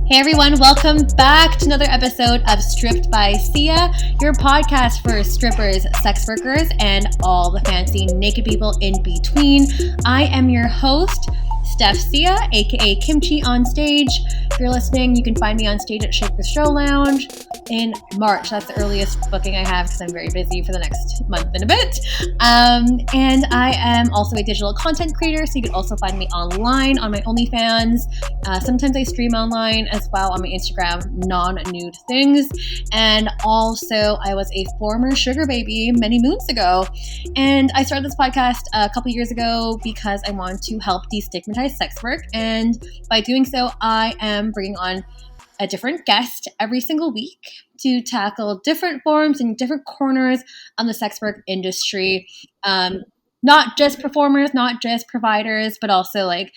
Hey everyone, welcome back to another episode of Stripped by Sia, your podcast for strippers, sex workers, and all the fancy naked people in between. I am your host, Steph Sia, aka Kimchi on stage. If you're listening, you can find me on stage at Shake the Show Lounge in March. That's the earliest booking I have because I'm very busy for the next month and a bit. And I am also a digital content creator, so you can also find me online on my OnlyFans. Sometimes I stream online as well on my Instagram, non-nude things. And also, I was a former sugar baby many moons ago. And I started this podcast a couple years ago because I wanted to help destigmatize sex work. And by doing so, I am bringing on a different guest every single week to tackle different forms and different corners on the sex work industry. Not just performers, not just providers, but also like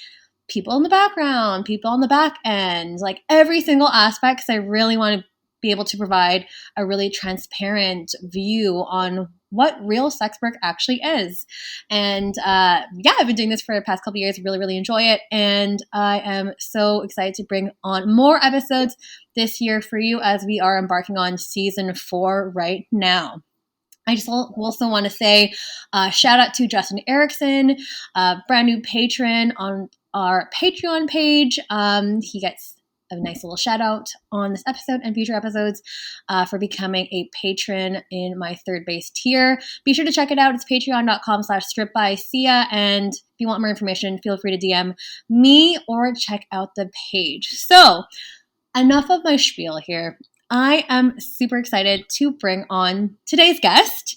people in the background, people on the back end, like every single aspect, because I really want to be able to provide a really transparent view on what real sex work actually is. And I've been doing this for the past couple of years, really, really enjoy it. And I am so excited to bring on more episodes this year for you as we are embarking on season 4 right now. I just also want to say shout out to Justin Erickson, brand new patron on our Patreon page. He gets a nice little shout out on this episode and future episodes for becoming a patron in my third base tier. Be sure to check it out. It's patreon.com/stripbysia. And if you want more information, feel free to DM me or check out the page. So enough of my spiel here. I am super excited to bring on today's guest.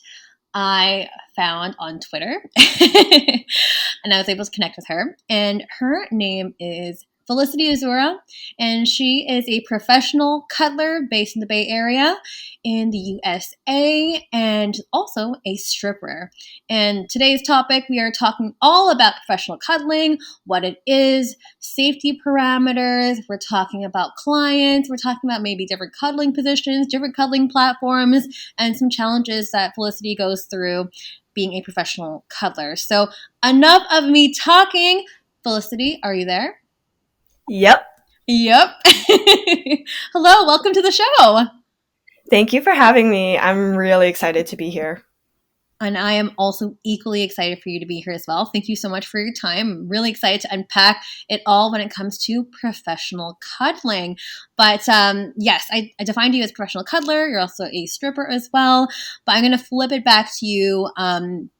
I found on Twitter and I was able to connect with her. And her name is Felicity Azura, and she is a professional cuddler based in the Bay Area in the USA and also a stripper. And today's topic, we are talking all about professional cuddling, what it is, safety parameters. We're talking about clients. We're talking about maybe different cuddling positions, different cuddling platforms, and some challenges that Felicity goes through being a professional cuddler. So enough of me talking. Felicity, are you there? Yep. Hello, welcome to the show. Thank you for having me. I'm really excited to be here. And I am also equally excited for you to be here as well. Thank you so much for your time. I'm really excited to unpack it all when it comes to professional cuddling. But yes, I defined you as a professional cuddler. You're also a stripper as well. But I'm going to flip it back to you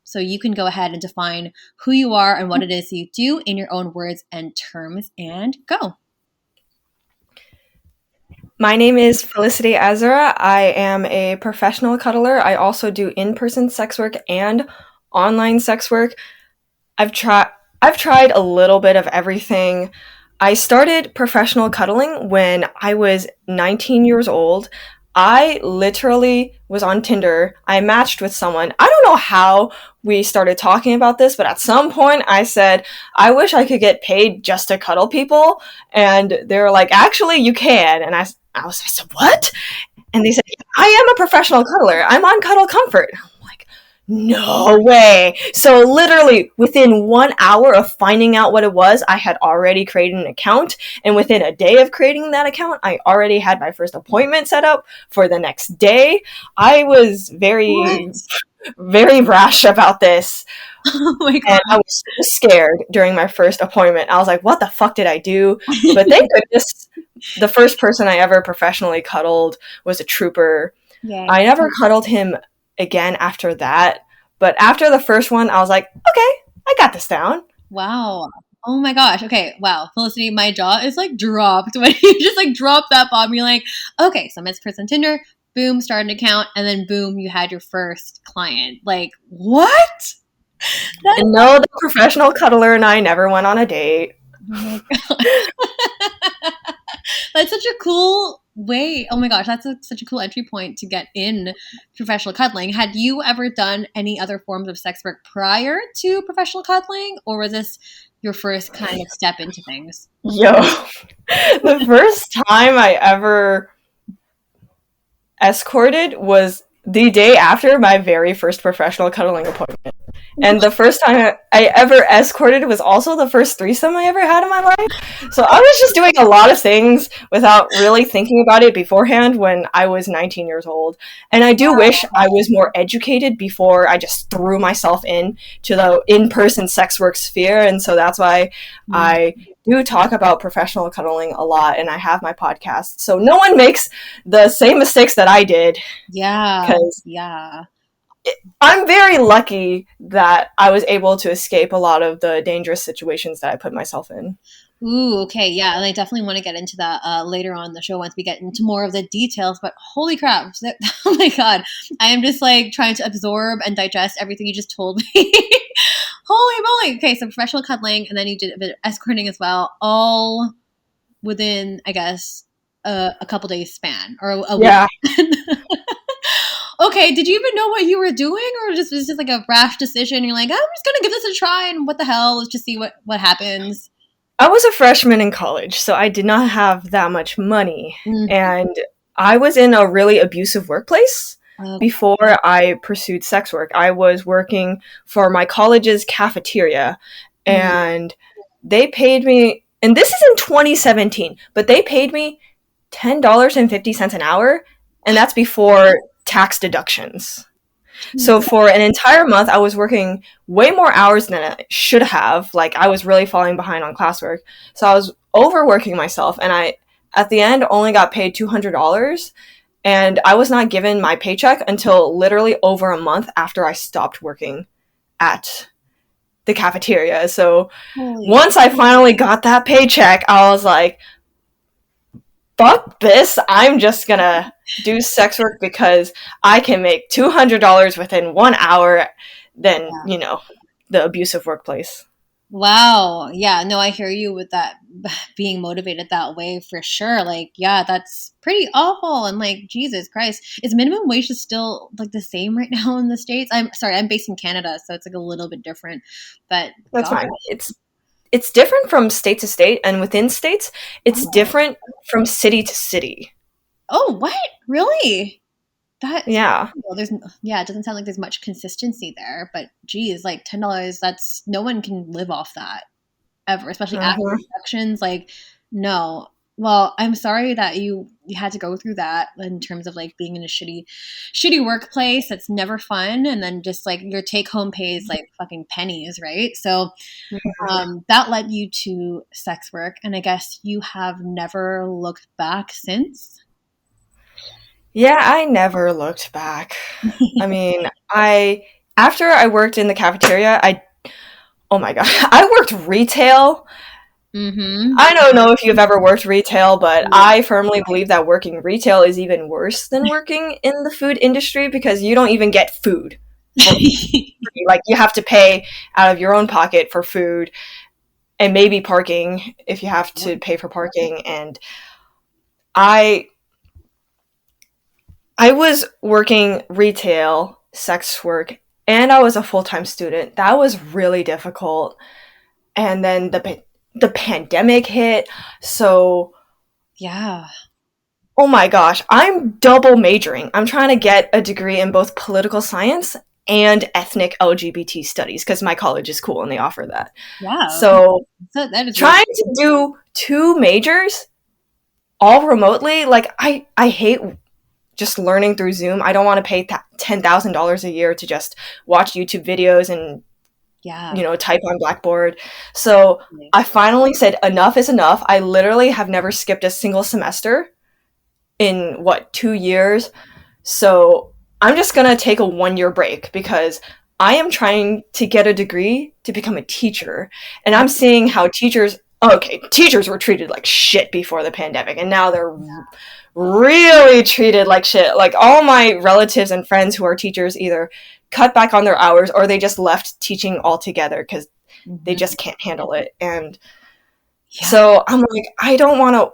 so you can go ahead and define who you are and what it is you do in your own words and terms, and go. My name is Felicity Azura. I am a professional cuddler. I also do in-person sex work and online sex work. I've tried a little bit of everything. I started professional cuddling when I was 19 years old. I literally was on Tinder. I matched with someone. I don't know how we started talking about this, but at some point I said, I wish I could get paid just to cuddle people. And they were like, actually, you can. And I said, what? And they said, I am a professional cuddler. I'm on Cuddle Comfort. I'm like, no way. So literally within 1 hour of finding out what it was, I had already created an account. And within a day of creating that account, I already had my first appointment set up for the next day. I was very brash about this. Oh my God. And I was so scared during my first appointment. I was like, what the fuck did I do? But thank goodness, the first person I ever professionally cuddled was a trooper. Yay. I never cuddled him again after that. But after the first one, I was like, okay, I got this down. Wow. Oh my gosh. Okay. Wow. Felicity, my jaw is like dropped when you just like dropped that bomb. You're like, okay, so I'm this person Tinder, boom, start an account, and then boom, you had your first client. Like, what? And no, the professional cuddler and I never went on a date. Oh my gosh. That's such a cool way. Oh my gosh, that's such a cool entry point to get in professional cuddling. Had you ever done any other forms of sex work prior to professional cuddling, or was this your first kind of step into things? Yo, the first time I ever escorted was the day after my very first professional cuddling appointment. And the first time I ever escorted was also the first threesome I ever had in my life. So I was just doing a lot of things without really thinking about it beforehand when I was 19 years old. And I do wish I was more educated before I just threw myself in to the in-person sex work sphere. And so that's why I do talk about professional cuddling a lot, and I have my podcast. So no one makes the same mistakes that I did. Yeah. Because I'm very lucky that I was able to escape a lot of the dangerous situations that I put myself in. Ooh, okay, yeah, and I definitely want to get into that later on in the show once we get into more of the details, but holy crap, oh my god, I am just like trying to absorb and digest everything you just told me. Holy moly. Okay, so professional cuddling, and then you did a bit of escorting as well, all within, I guess, a couple days span, or a week. Yeah. Okay, did you even know what you were doing, or was it just like a rash decision? You're like, I'm just gonna give this a try, and what the hell, let's just see what happens. I was a freshman in college, so I did not have that much money, and I was in a really abusive workplace before I pursued sex work. I was working for my college's cafeteria, and they paid me, and this is in 2017, but they paid me $10.50 an hour, and that's before tax deductions. So for an entire month, I was working way more hours than I should have. Like, I was really falling behind on classwork. So I was overworking myself, and I, at the end, only got paid $200, and I was not given my paycheck until literally over a month after I stopped working at the cafeteria. So once I finally got that paycheck, I was like, fuck this, I'm just gonna do sex work because I can make $200 within 1 hour than, you know, the abusive workplace. Wow. Yeah, no, I hear you with that, being motivated that way for sure. Like, yeah, that's pretty awful. And like, Jesus Christ, is minimum wage is still like the same right now in the States? I'm sorry, I'm based in Canada, so it's like a little bit different, but that's fine. It's different from state to state, and within states, it's different from city to city. Oh, what? Really? Yeah. Well, it doesn't sound like there's much consistency there, but geez, like $10, that's, no one can live off that ever, especially after deductions. Like, no. Well, I'm sorry that you had to go through that in terms of like being in a shitty workplace. That's never fun. And then just like your take home pay is like fucking pennies, right? So that led you to sex work. And I guess you have never looked back since? Yeah, I never looked back. I mean, after I worked in the cafeteria, oh my god, I worked retail. I don't know if you've ever worked retail, but I firmly believe that working retail is even worse than working in the food industry because you don't even get food. Like, you have to pay out of your own pocket for food and maybe parking if you have to pay for parking. And I was working retail, sex work, and I was a full-time student. That was really difficult. And then the pandemic hit, so yeah. Oh my gosh, I'm double majoring. I'm trying to get a degree in both political science and ethnic LGBT studies because my college is cool and they offer that. Wow. So that is trying to do two majors all remotely, like I hate just learning through Zoom. I don't want to pay $10,000 a year to just watch YouTube videos and type on Blackboard. So I finally said enough is enough. I literally have never skipped a single semester in 2 years. So I'm just gonna take a 1-year break because I am trying to get a degree to become a teacher. And I'm seeing how teachers were treated like shit before the pandemic, and now they're really treated like shit. Like, all my relatives and friends who are teachers either cut back on their hours or they just left teaching altogether because they just can't handle it. And so I'm like, I don't want to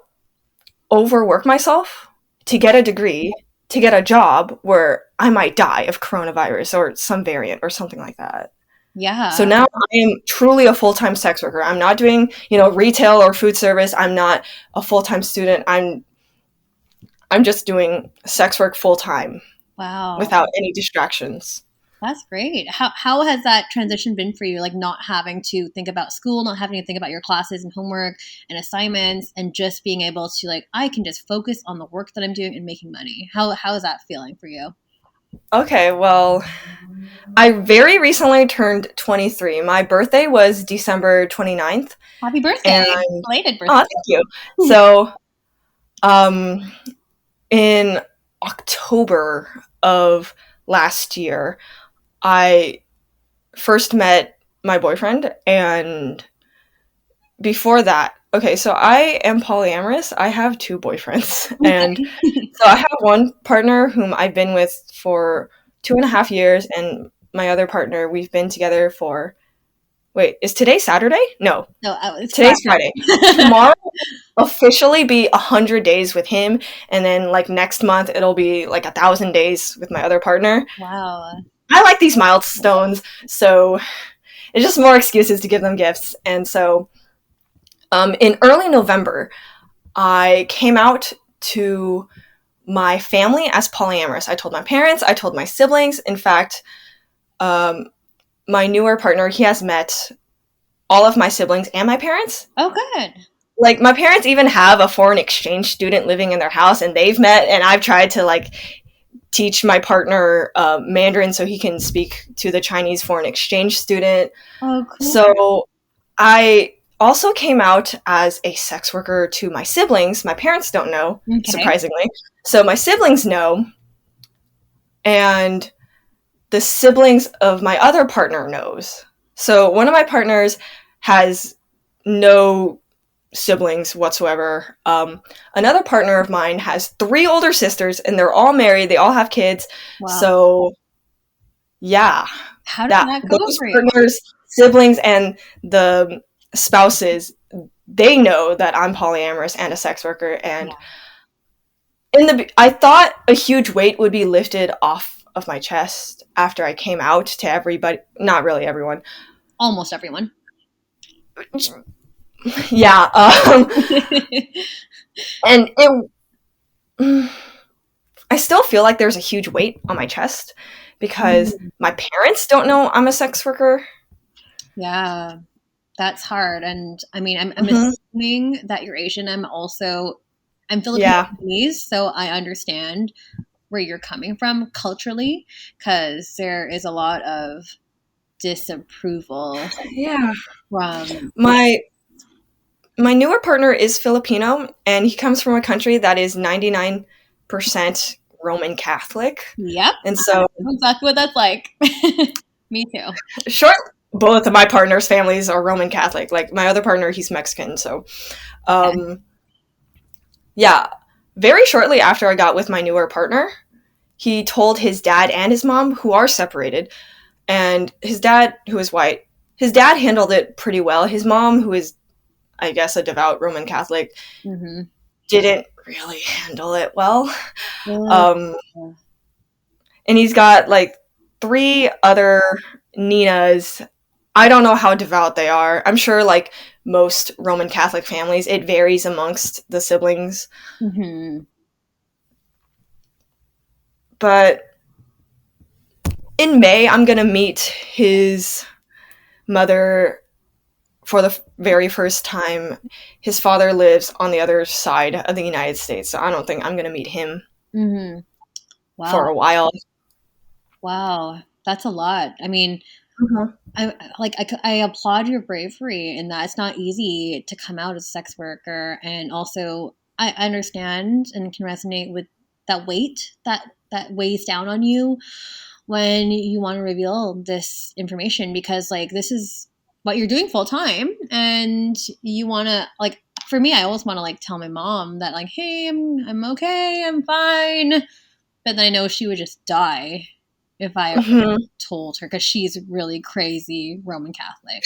overwork myself to get a degree, to get a job where I might die of coronavirus or some variant or something like that. Yeah. So now I am truly a full-time sex worker. I'm not doing, retail or food service. I'm not a full-time student. I'm just doing sex work full-time. Wow. without any distractions. That's great. How has that transition been for you? Like not having to think about school, not having to think about your classes and homework and assignments, and just being able to like I can just focus on the work that I'm doing and making money. How is that feeling for you? Okay, well, I very recently turned 23. My birthday was December 29th. Happy birthday! And Belated oh, birthday. thank you. So, um, in October of last year, I first met my boyfriend, and before that, okay, so I am polyamorous. I have two boyfriends, and so I have one partner whom I've been with for 2.5 years, and my other partner, we've been together for, wait, is today Saturday? No, No, it's today's Friday. Friday. Tomorrow officially be 100 days with him, and then like next month it'll be like 1,000 days with my other partner. Wow. I like these milestones, so it's just more excuses to give them gifts. And so in early November, I came out to my family as polyamorous. I told my parents, I told my siblings. In fact, um, my newer partner, he has met all of my siblings and my parents. Oh, good. Like, my parents even have a foreign exchange student living in their house, and they've met, and I've tried to like teach my partner Mandarin so he can speak to the Chinese foreign exchange student. Oh, cool. So I also came out as a sex worker to my siblings. My parents don't know, Okay. surprisingly. So my siblings know, and the siblings of my other partner knows. So one of my partners has no siblings whatsoever. Another partner of mine has 3 older sisters, and they're all married. They all have kids. Wow. So, yeah, How did that go those for you? partners, siblings, and the spouses, they know that I'm polyamorous and a sex worker. And I thought a huge weight would be lifted off of my chest after I came out to everybody. Not really everyone. Almost everyone. Yeah. And I still feel like there's a huge weight on my chest because my parents don't know I'm a sex worker. Yeah, that's hard. And I mean, I'm Mhm. assuming that you're Asian. I'm Filipino Yeah. Chinese, so I understand where you're coming from culturally because there is a lot of disapproval Yeah. from. My newer partner is Filipino, and he comes from a country that is 99% Roman Catholic. Yep, And so, exactly what that's like. Me too. short, both of my partner's families are Roman Catholic. Like, my other partner, he's Mexican. So, yeah, very shortly after I got with my newer partner, he told his dad and his mom, who are separated, and his dad, who is white, his dad handled it pretty well. His mom, who is, I guess, a devout Roman Catholic, didn't really handle it well. And he's got like 3 other Ninas. I don't know how devout they are. I'm sure, like most Roman Catholic families, it varies amongst the siblings. But in May, I'm going to meet his mother for the very first time. His father lives on the other side of the United States, so I don't think I'm going to meet him for a while. Wow, that's a lot. I mean, I applaud your bravery in that it's not easy to come out as a sex worker, and also I understand and can resonate with that weight that weighs down on you when you want to reveal this information because like this is what you're doing full time and you want to like for me I always want to like tell my mom that like hey I'm okay, I'm fine, but then I know she would just die if I ever told her because she's really crazy Roman Catholic,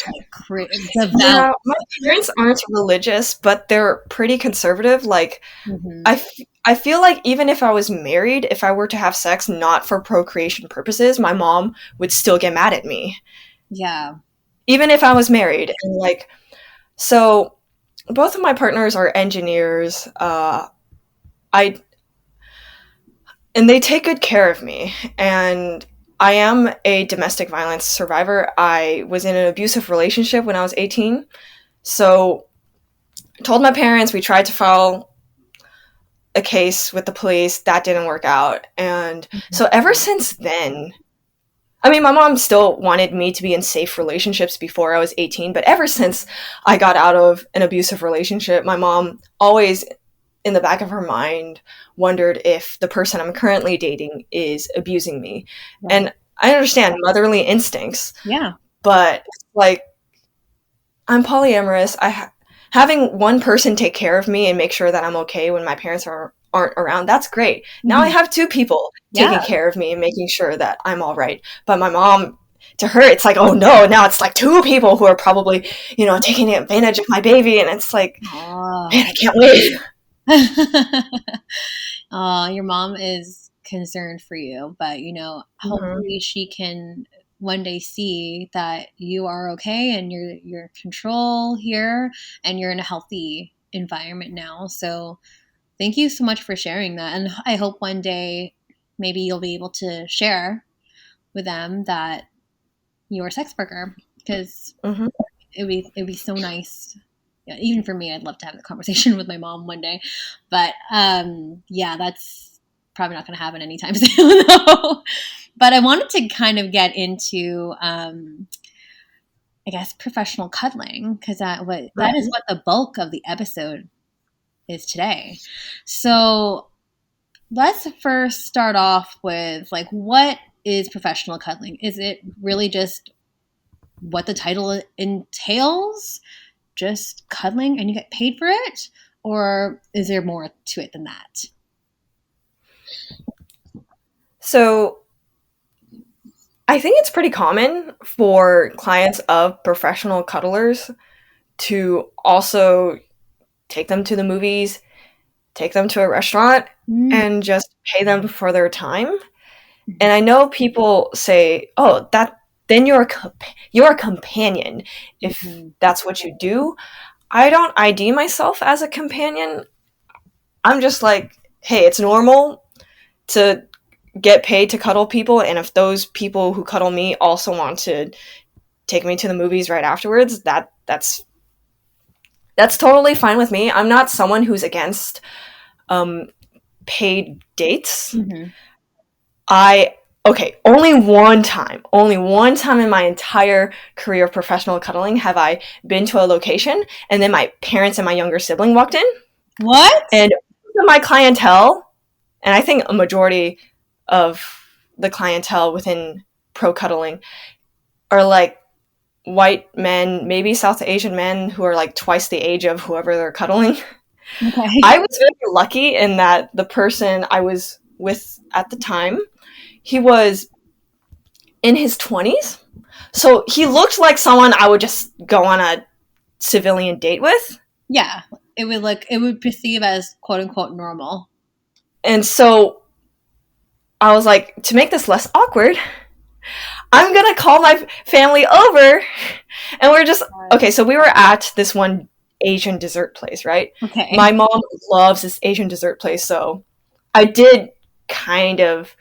like devout. Yeah, my parents aren't religious, but they're pretty conservative. Like, I feel like even if I was married, if I were to have sex not for procreation purposes, my mom would still get mad at me. Yeah. Even if I was married. And like, so both of my partners are engineers. and they take good care of me. And I am a domestic violence survivor. I was in an abusive relationship when I was 18. So I told my parents, we tried to file a case with the police. That didn't work out. And so ever since then, I mean, my mom still wanted me to be in safe relationships before I was 18, but ever since I got out of an abusive relationship, my mom always, in the back of her mind, wondered if the person I'm currently dating is abusing me. Right. And I understand motherly instincts. Yeah. But, like, I'm polyamorous. Having one person take care of me and make sure that I'm okay when my parents aren't around, that's great. Mm-hmm. Now I have two people taking care of me and making sure that I'm all right. But my mom, to her, it's like, oh no, now it's like two people who are probably, taking advantage of my baby. And it's like, man, I can't wait. Your mom is concerned for you, but hopefully she can one day see that you are okay and you're in control here and you're in a healthy environment now. So thank you so much for sharing that. And I hope one day maybe you'll be able to share with them that you're a sex worker, because it'd be so nice. Yeah, even for me, I'd love to have the conversation with my mom one day. But that's probably not going to happen anytime soon, though. But I wanted to kind of get into, I guess, professional cuddling, because that is what the bulk of the episode is today. So let's first start off with, like, what is professional cuddling? Is it really just what the title entails? Just cuddling and you get paid for it? Or is there more to it than that? So I think it's pretty common for clients of professional cuddlers to also take them to the movies, take them to a restaurant, and just pay them for their time. And I know people say, oh, then you're a companion if that's what you do. I don't ID myself as a companion. I'm just like, hey, it's normal to get paid to cuddle people, and if those people who cuddle me also want to take me to the movies right afterwards, that's totally fine with me. I'm not someone who's against paid dates. Only one time in my entire career of professional cuddling have I been to a location and then my parents and my younger sibling walked in. What? And my clientele, and I think a majority of the clientele within pro cuddling are like white men, maybe South Asian men who are like twice the age of whoever they're cuddling. Okay. I was very lucky in that the person I was with at the time, he was in his 20s. So he looked like someone I would just go on a civilian date with. Yeah. It would perceive as quote unquote normal. And so I was like, to make this less awkward, I'm going to call my family over. And we're just, okay, so we were at this one Asian dessert place, right? Okay. My mom loves this Asian dessert place. So I did kind of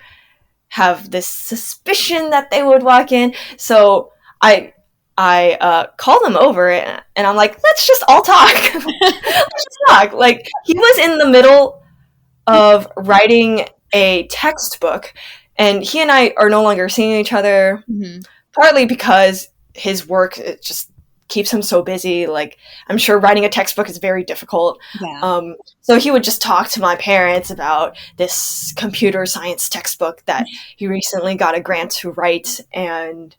have this suspicion that they would walk in. So I called them over and I'm like, let's just all talk. Let's just talk. Like, he was in the middle of writing a textbook, and he and I are no longer seeing each other, partly because his work, it just keeps him so busy. Like, I'm sure writing a textbook is very difficult. Yeah. So he would just talk to my parents about this computer science textbook that he recently got a grant to write. And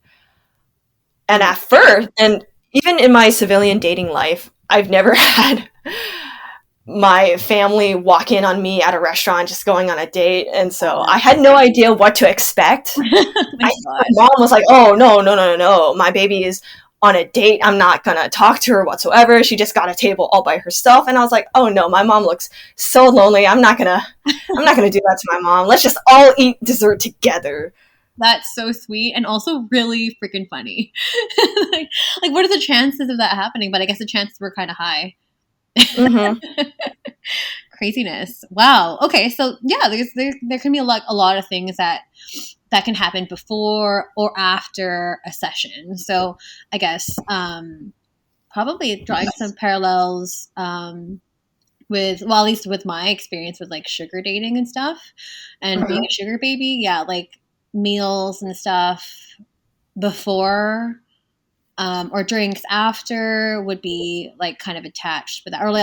at first, and even in my civilian dating life, I've never had my family walk in on me at a restaurant just going on a date, and so I had no idea what to expect. My mom was like, oh, no, my baby is on a date, I'm not gonna talk to her whatsoever, she just got a table all by herself. And I was like, oh no, my mom looks so lonely, I'm not gonna do that to my mom, let's just all eat dessert together. That's so sweet and also really freaking funny. like what are the chances of that happening? But I guess the chances were kind of high. Craziness. Wow. Okay. So yeah, there can be a lot of things that can happen before or after a session. So I guess probably drawing some parallels with, well, at least with my experience with like sugar dating and stuff and being a sugar baby. Yeah, like meals and stuff before or drinks after would be like kind of attached with that, or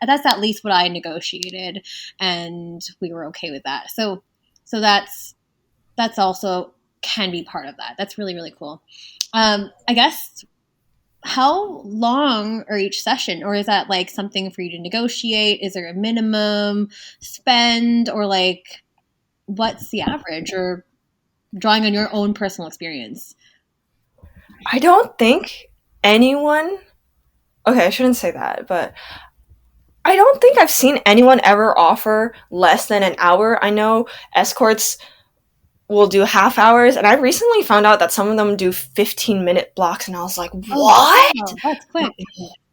that's at least what I negotiated, and we were okay with that. So that's also can be part of that. That's really really cool. I guess, how long are each session, or is that like something for you to negotiate? Is there a minimum spend, or like what's the average, or drawing on your own personal experience? I don't think anyone. Okay, I shouldn't say that, but I don't think I've seen anyone ever offer less than an hour. I know escorts will do half hours, and I recently found out that some of them do 15-minute blocks, and I was like, what? Oh, that's quick.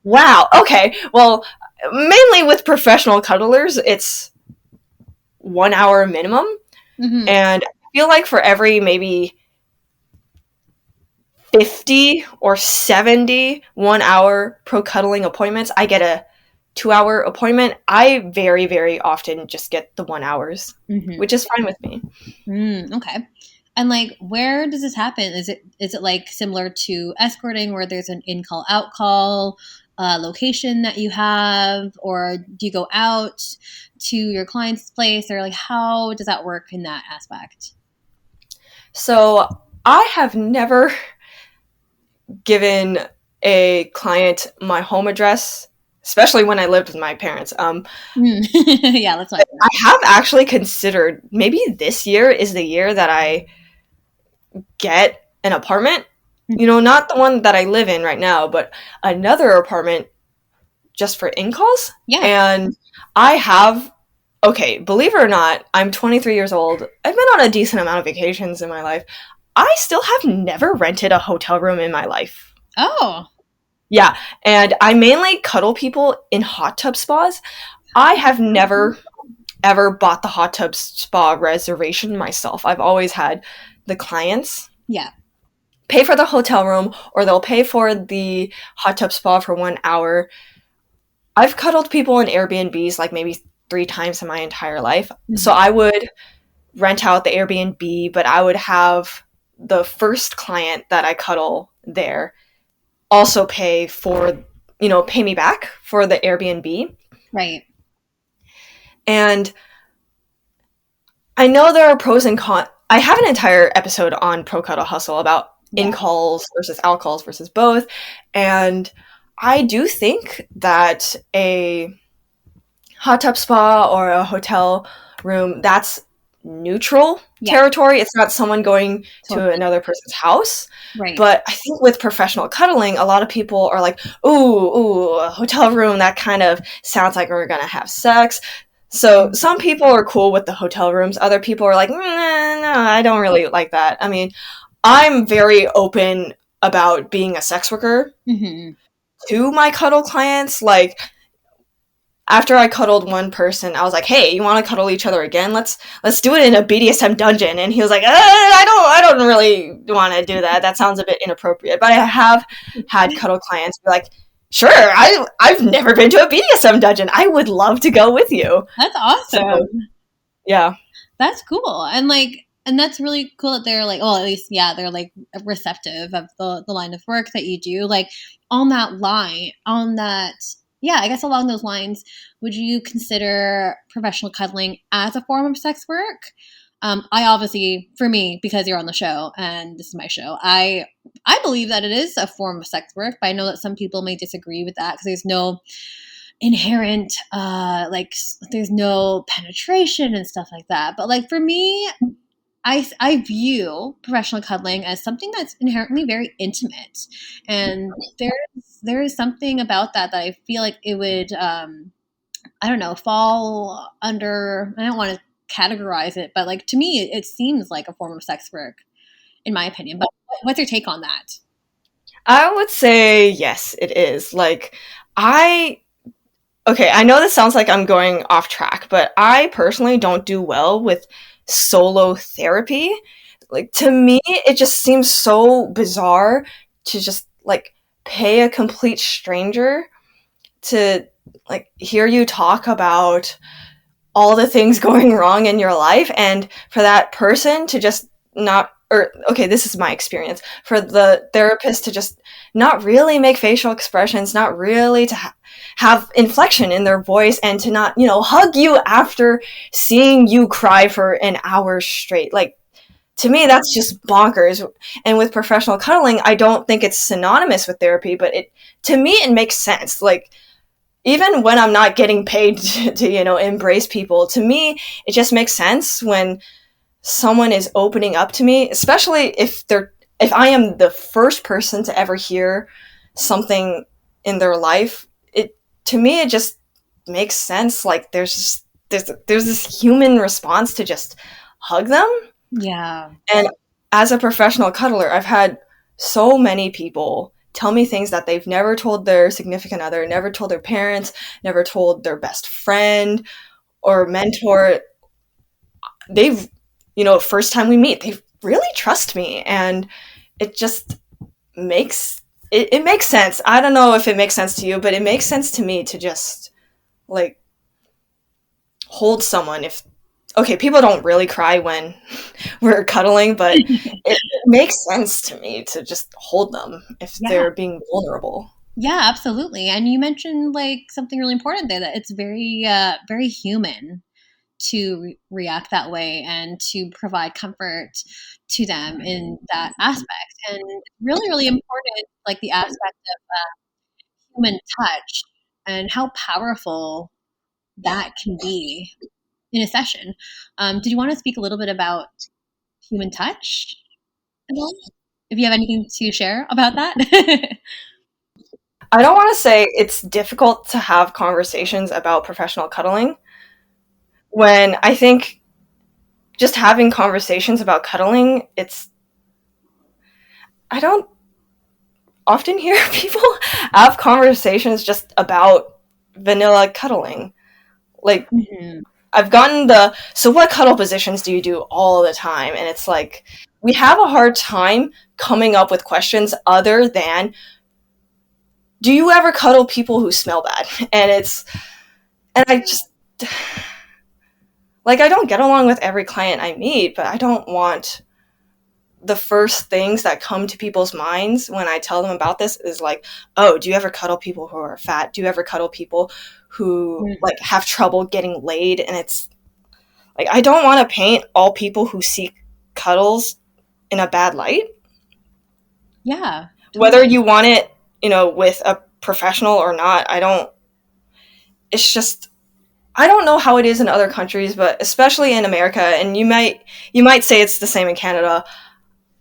Wow. Okay. Well, mainly with professional cuddlers, it's 1 hour minimum. Mm-hmm. And I feel like for every maybe 50 or 70 1 hour pro cuddling appointments, I get a 2 hour appointment. I very, very often just get the 1 hours, Mm-hmm. which is fine with me. Okay. And like, where does this happen? Is it like similar to escorting, where there's an in call out call location that you have, or do you go out to your client's place, or like how does that work in that aspect? So I have never given a client my home address, especially when I lived with my parents. Yeah, that's what. I have actually considered maybe this year is the year that I get an apartment. You know, not the one that I live in right now, but another apartment just for in-calls. Yeah. And I have, okay, believe it or not, I'm 23 years old. I've been on a decent amount of vacations in my life. I still have never rented a hotel room in my life. Oh. Yeah, and I mainly cuddle people in hot tub spas. I have never ever bought the hot tub spa reservation myself. I've always had the clients pay for the hotel room, or they'll pay for the hot tub spa for 1 hour. I've cuddled people in Airbnbs like maybe 3 times in my entire life. Mm-hmm. So I would rent out the Airbnb, but I would have the first client that I cuddle there also pay me back for the Airbnb. Right. And I know there are pros and cons. I have an entire episode on Pro Cuddle Hustle about in-calls versus out-calls versus both. And I do think that a hot tub spa or a hotel room, that's neutral territory. It's not someone going to another person's house. Right. But I think with professional cuddling, a lot of people are like, ooh, a hotel room, that kind of sounds like we're going to have sex. So some people are cool with the hotel rooms. Other people are like, no, I don't really like that. I mean, I'm very open about being a sex worker to my cuddle clients. Like, after I cuddled one person, I was like, hey, you want to cuddle each other again? Let's do it in a BDSM dungeon. And he was like, I don't really want to do that. That sounds a bit inappropriate. But I have had cuddle clients be like, sure, I've never been to a BDSM dungeon. I would love to go with you. That's awesome. So, yeah. That's cool. And that's really cool that they're like, well, at least, they're like receptive of the line of work that you do. Like on that, I guess along those lines, would you consider professional cuddling as a form of sex work? I obviously, for me, because you're on the show and this is my show, I believe that it is a form of sex work, but I know that some people may disagree with that because there's no inherent, there's no penetration and stuff like that. But like for me, I view professional cuddling as something that's inherently very intimate, and there is something about that I feel like it would, I don't know, fall under. I don't want to categorize it, but like to me, it seems like a form of sex work, in my opinion. But what's your take on that? I would say yes, it is. Like, I okay, I know this sounds like I'm going off track, but I personally don't do well with solo therapy. Like, to me, it just seems so bizarre to just like pay a complete stranger to like hear you talk about all the things going wrong in your life, and for that person to just not, or okay, this is my experience, for the therapist to just not really make facial expressions, not really to have inflection in their voice, and to not, hug you after seeing you cry for an hour straight. Like, to me, that's just bonkers. And with professional cuddling, I don't think it's synonymous with therapy, but to me it makes sense. Like, even when I'm not getting paid to embrace people, to me, it just makes sense when someone is opening up to me, especially if I am the first person to ever hear something in their life. To me, it just makes sense. Like, there's this human response to just hug them. Yeah. And as a professional cuddler, I've had so many people tell me things that they've never told their significant other, never told their parents, never told their best friend or mentor. They've, first time we meet, they really trust me. And it just it makes sense. I don't know if it makes sense to you, but it makes sense to me to just like hold someone. If okay, people don't really cry when we're cuddling, but it makes sense to me to just hold them if Yeah. they're being vulnerable. Yeah, absolutely. And you mentioned like something really important there, that it's very, very human to react that way and to provide comfort to them in that aspect. And really, really important, like the aspect of human touch and how powerful that can be in a session. Did you want to speak a little bit about human touch at all? If you have anything to share about that? I don't want to say it's difficult to have conversations about professional cuddling when I think just having conversations about cuddling, I don't often hear people have conversations just about vanilla cuddling. Like, Mhm. I've gotten so what cuddle positions do you do all the time? And it's like, we have a hard time coming up with questions other than, do you ever cuddle people who smell bad? And I just, like, I don't get along with every client I meet, but I don't want the first things that come to people's minds when I tell them about this is like, oh, do you ever cuddle people who are fat? Do you ever cuddle people who like have trouble getting laid? And it's like, I don't want to paint all people who seek cuddles in a bad light. Yeah. Whether Totally. you want it, with a professional or not, it's just, I don't know how it is in other countries, but especially in America, and you might say it's the same in Canada.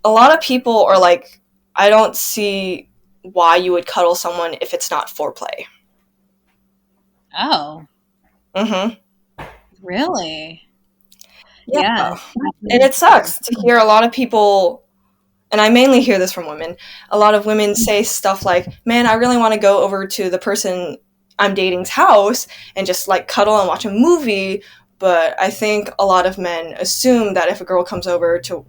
A lot of people are like, I don't see why you would cuddle someone if it's not foreplay. Oh, Mm-hmm. really? Yeah. Yeah. And it sucks to hear a lot of people, and I mainly hear this from women, a lot of women say stuff like, man, I really want to go over to the person I'm dating's house and just like cuddle and watch a movie. But I think a lot of men assume that if a girl comes over to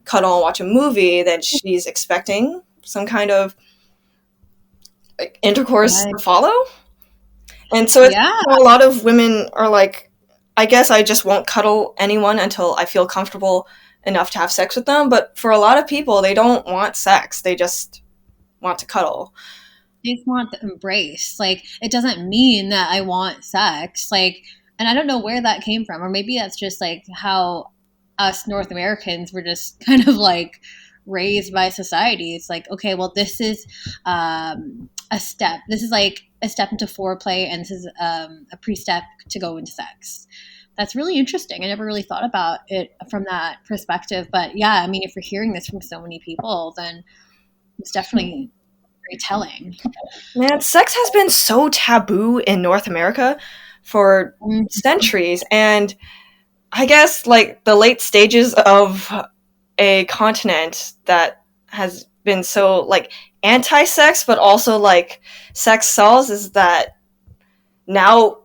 cuddle and watch a movie, then she's expecting some kind of like intercourse Right. to follow. And so Yeah. a lot of women are like, I guess I just won't cuddle anyone until I feel comfortable enough to have sex with them. But for a lot of people, they don't want sex. They just want to cuddle. They just want the embrace. Like, it doesn't mean that I want sex. Like, and I don't know where that came from. Or maybe that's just like how us North Americans were just kind of like raised by society. It's like, okay, well, this is a step. This is like a step into foreplay, and this is a pre-step to go into sex. That's really interesting. I never really thought about it from that perspective. But yeah, I mean, if you're hearing this from so many people, then it's definitely very telling. Man, sex has been so taboo in North America for centuries. And I guess like the late stages of a continent that has been so like anti-sex, but also like sex sells, is that now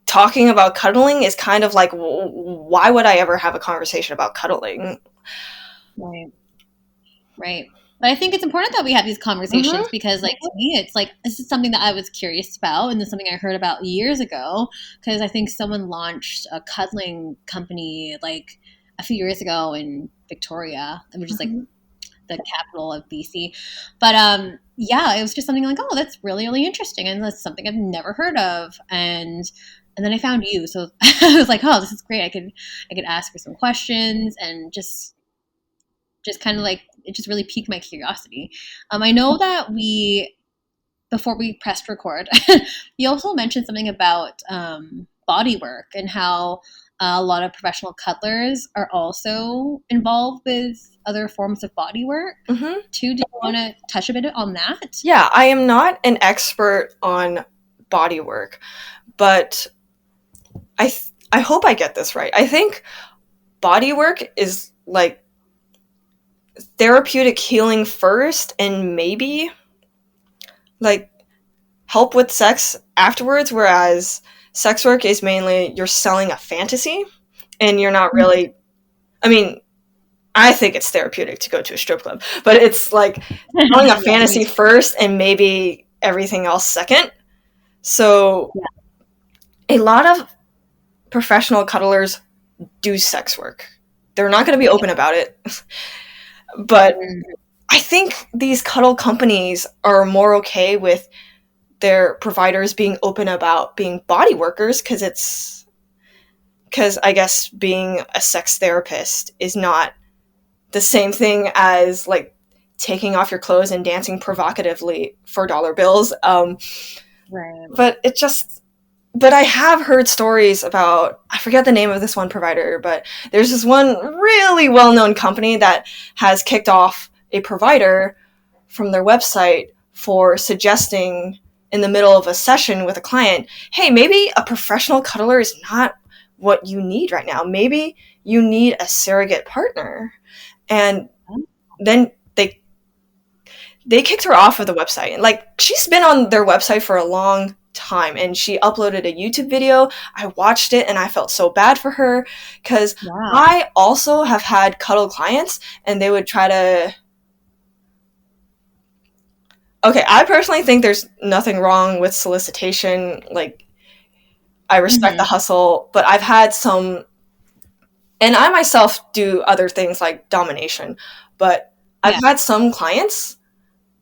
talking about cuddling is kind of like, why would I ever have a conversation about cuddling? Right. Right. But I think it's important that we have these conversations because, like, to me, it's like this is something that I was curious about, and this is something I heard about years ago because I think someone launched a cuddling company like a few years ago in Victoria, which is like the capital of BC. But yeah, it was just something like, oh, that's really, really interesting, and that's something I've never heard of, and then I found you, so I was like, oh, this is great. I could ask her some questions and just kind of like it just really piqued my curiosity. I know that before we pressed record, you also mentioned something about body work and how a lot of professional cuddlers are also involved with other forms of body work too. Do you want to touch a bit on that? Yeah, I am not an expert on body work, but I hope I get this right. I think body work is like therapeutic healing first, and maybe like help with sex afterwards, whereas sex work is mainly you're selling a fantasy and you're not really, I mean, I think it's therapeutic to go to a strip club, but it's like selling a fantasy first and maybe everything else second. So a lot of professional cuddlers do sex work. They're not going to be open about it. But I think these cuddle companies are more okay with their providers being open about being body workers because I guess being a sex therapist is not the same thing as like taking off your clothes and dancing provocatively for dollar bills. Right. But I have heard stories about, I forget the name of this one provider, but there's this one really well-known company that has kicked off a provider from their website for suggesting in the middle of a session with a client, hey, maybe a professional cuddler is not what you need right now. Maybe you need a surrogate partner. And then they kicked her off of the website. And like, she's been on their website for a long time, and she uploaded a YouTube video. I watched it and I felt so bad for her because I also have had cuddle clients and they would try to, okay, I personally think there's nothing wrong with solicitation. Like, I respect the hustle, but I've had some, and I myself do other things like domination, but I've had some clients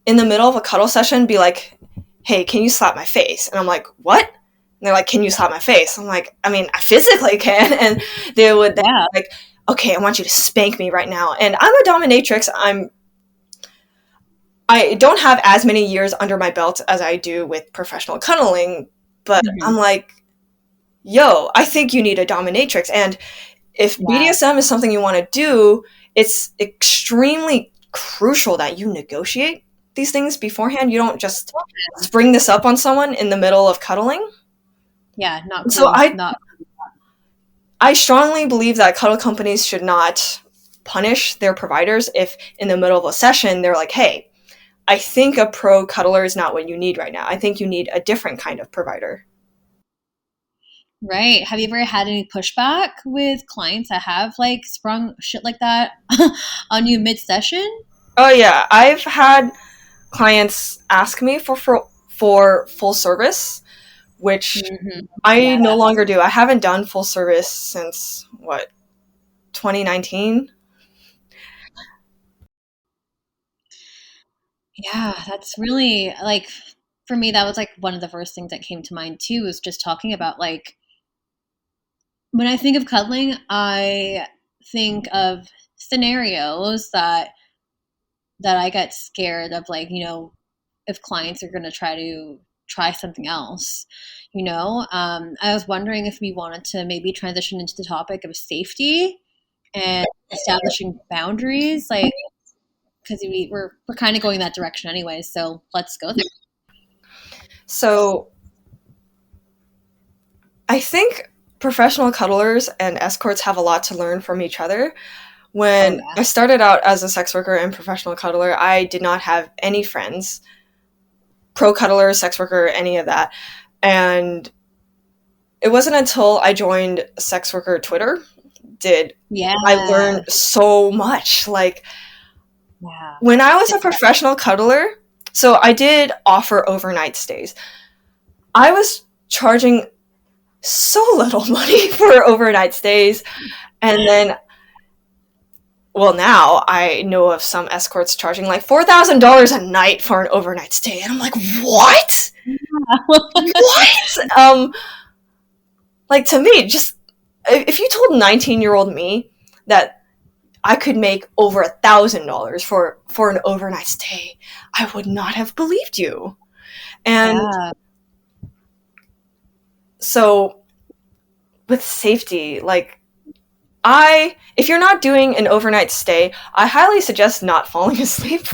in the middle of a cuddle session be like, hey, can you slap my face? And I'm like, what? And they're like, can you slap my face? I'm like, I mean, I physically can. And they would like, okay, I want you to spank me right now. And I'm a dominatrix. I don't have as many years under my belt as I do with professional cuddling, but I'm like, yo, I think you need a dominatrix. And if BDSM is something you want to do, it's extremely crucial that you negotiate these things beforehand. You don't just spring this up on someone in the middle of cuddling. Yeah, not cool. So I strongly believe that cuddle companies should not punish their providers if in the middle of a session they're like, hey, I think a pro cuddler is not what you need right now. I think you need a different kind of provider. Right. Have you ever had any pushback with clients that have like sprung shit like that on you mid-session? Oh yeah, I've had clients ask me for full service, which I no longer do. I haven't done full service since 2019. Yeah, that's really like for me that was like one of the first things that came to mind too, was just talking about like when I think of cuddling, I think of scenarios that I get scared of, like, if clients are going to try something else, I was wondering if we wanted to maybe transition into the topic of safety and establishing boundaries, like, because we're kind of going that direction anyway, so let's go there. So I think professional cuddlers and escorts have a lot to learn from each other. When I started out as a sex worker and professional cuddler, I did not have any friends, pro cuddler, sex worker, any of that. And it wasn't until I joined sex worker Twitter did I learn so much. Like, when I was a professional cuddler, so I did offer overnight stays. I was charging so little money for overnight stays. And then, well, now I know of some escorts charging like $4,000 a night for an overnight stay. And I'm like, what? What? Like, to me, just, if you told 19-year-old me that I could make over $1,000 for an overnight stay, I would not have believed you. And so with safety, like, if you're not doing an overnight stay, I highly suggest not falling asleep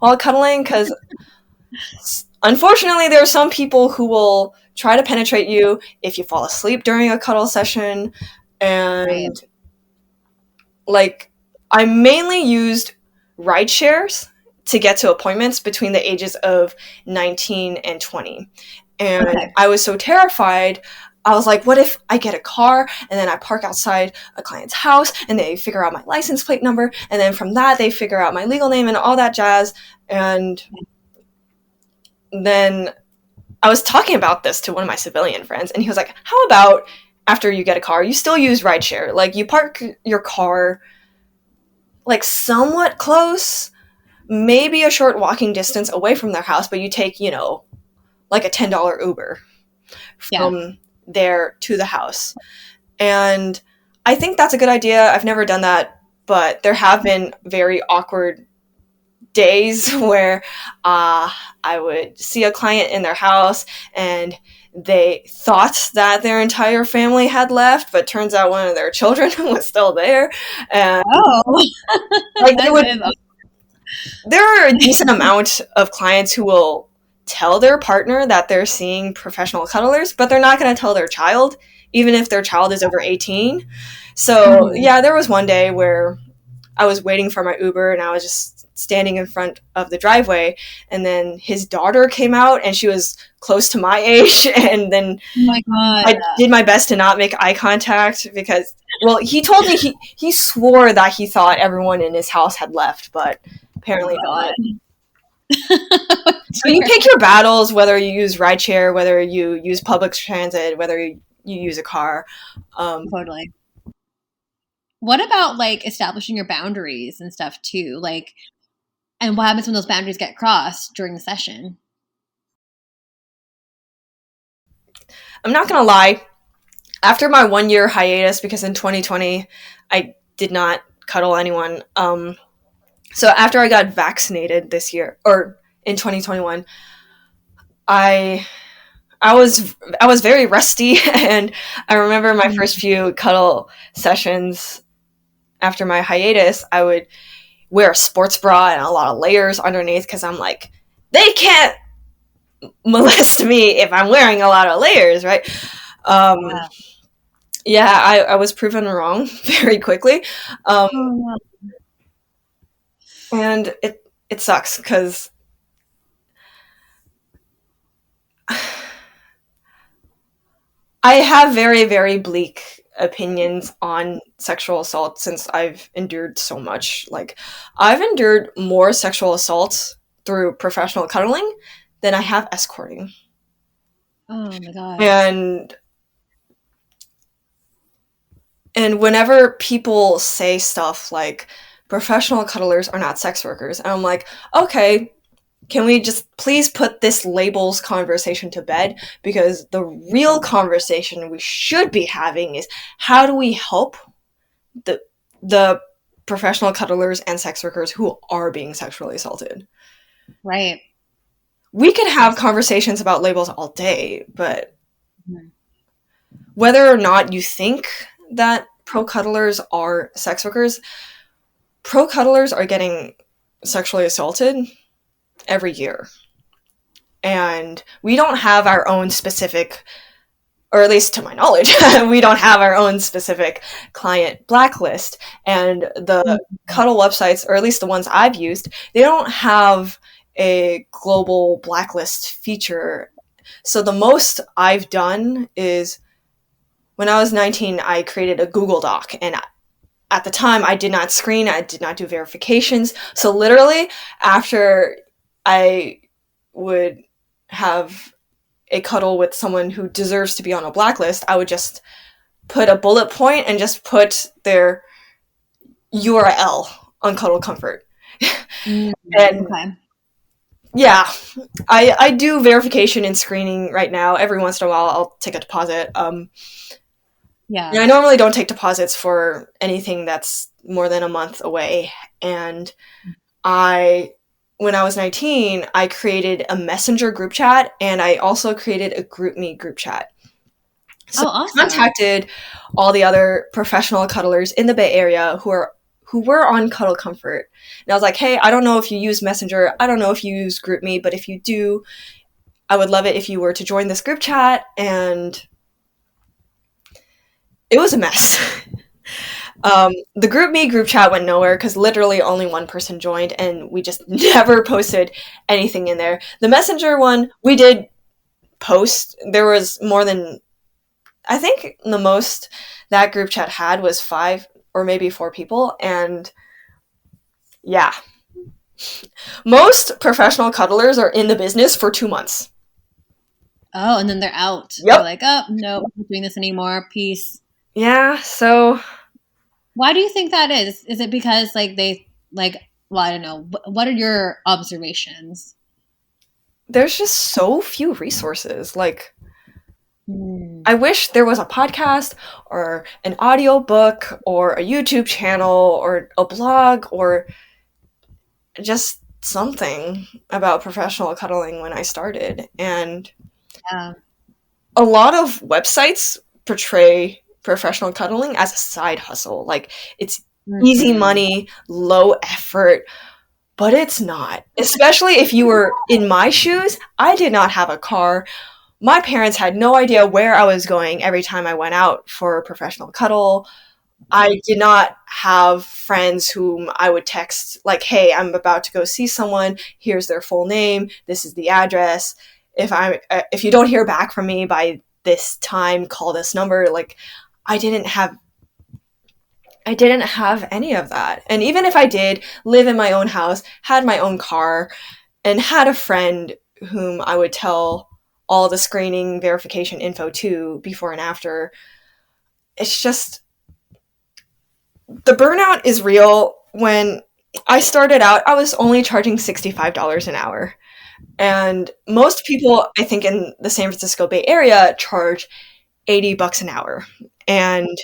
while cuddling, because unfortunately there are some people who will try to penetrate you if you fall asleep during a cuddle session. And like, I mainly used ride shares to get to appointments between the ages of 19 and 20. And I was so terrified. I was like, what if I get a car and then I park outside a client's house and they figure out my license plate number, and then from that they figure out my legal name and all that jazz. And then I was talking about this to one of my civilian friends, and he was like, how about after you get a car, you still use rideshare? Like, you park your car like somewhat close, maybe a short walking distance away from their house, but you take, like a $10 Uber from there to the house. And I think that's a good idea. I've never done that, but there have been very awkward days where I would see a client in their house and they thought that their entire family had left, but turns out one of their children was still there. And like, there are a decent amount of clients who will tell their partner that they're seeing professional cuddlers, but they're not going to tell their child, even if their child is over 18. So yeah, there was one day where I was waiting for my Uber and I was just standing in front of the driveway, and then his daughter came out and she was close to my age, and then I did my best to not make eye contact because, well, he told me he swore that he thought everyone in his house had left, but apparently not. So you pick your battles, whether you use rideshare, whether you use public transit, whether you use a car. Totally. What about like establishing your boundaries and stuff too? Like, and what happens when those boundaries get crossed during the session? I'm not going to lie. After my 1-year hiatus, because in 2020, I did not cuddle anyone. So after I got vaccinated this year, or in 2021, I was very rusty, and I remember my first few cuddle sessions after my hiatus, I would wear a sports bra and a lot of layers underneath because I'm like, they can't molest me if I'm wearing a lot of layers, right? Yeah, I was proven wrong very quickly. And it sucks because I have very, very bleak opinions on sexual assault since I've endured so much. Like, I've endured more sexual assaults through professional cuddling than I have escorting. Oh my god. And whenever people say stuff like professional cuddlers are not sex workers, and I'm like, okay, can we just please put this labels conversation to bed? Because the real conversation we should be having is, how do we help the professional cuddlers and sex workers who are being sexually assaulted? Right. We could have conversations about labels all day, but whether or not you think that pro cuddlers are sex workers, pro cuddlers are getting sexually assaulted every year. And we don't have our own specific, or at least to my knowledge, we don't have our own specific client blacklist. And the cuddle websites, or at least the ones I've used, they don't have a global blacklist feature. So the most I've done is when I was 19, I created a Google Doc, and at the time I did not screen, I did not do verifications. So literally after I would have a cuddle with someone who deserves to be on a blacklist, I would just put a bullet point and just put their URL on Cuddle Comfort. And okay. yeah, I do verification and screening right now. Every once in a while, I'll take a deposit. Yeah. And I normally don't take deposits for anything that's more than a month away. And when I was 19, I created a Messenger group chat, and I also created a GroupMe group chat. So awesome. I contacted all the other professional cuddlers in the Bay Area who were on Cuddle Comfort. And I was like, hey, I don't know if you use Messenger. I don't know if you use GroupMe, but if you do, I would love it if you were to join this group chat. And it was a mess. The GroupMe group chat went nowhere because literally only one person joined, and we just never posted anything in there. The Messenger one, we did post. There was more than, I think the most that group chat had was 5 or maybe 4 people. And yeah, most professional cuddlers are in the business for 2 months. Oh, and then they're out. Yep. They're like, oh, no, I'm not doing this anymore. Peace. Yeah, so why do you think that is? Is it because like they like, well, I don't know. What are your observations? There's just so few resources. Like, I wish there was a podcast or an audio book or a YouTube channel or a blog or just something about professional cuddling when I started. And a lot of websites portray professional cuddling as a side hustle. Like, it's easy money, low effort, but it's not. Especially if you were in my shoes. I did not have a car. My parents had no idea where I was going every time I went out for a professional cuddle. I did not have friends whom I would text like, hey, I'm about to go see someone. Here's their full name. This is the address. If you don't hear back from me by this time, call this number. Like, I didn't have any of that. And even if I did live in my own house, had my own car, and had a friend whom I would tell all the screening verification info to before and after, it's just, the burnout is real. When I started out, I was only charging $65 an hour. And most people, I think, in the San Francisco Bay Area charge $80 an hour. And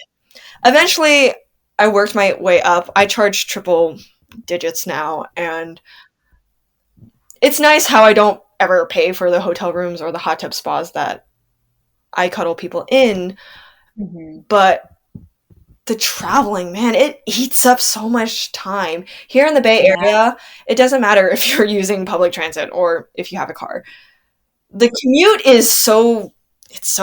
eventually I worked my way up. I charge triple digits now, and it's nice how I don't ever pay for the hotel rooms or the hot tub spas that I cuddle people in. But the traveling, man, it eats up so much time. Here in the Bay Area, it doesn't matter if you're using public transit or if you have a car. The commute is so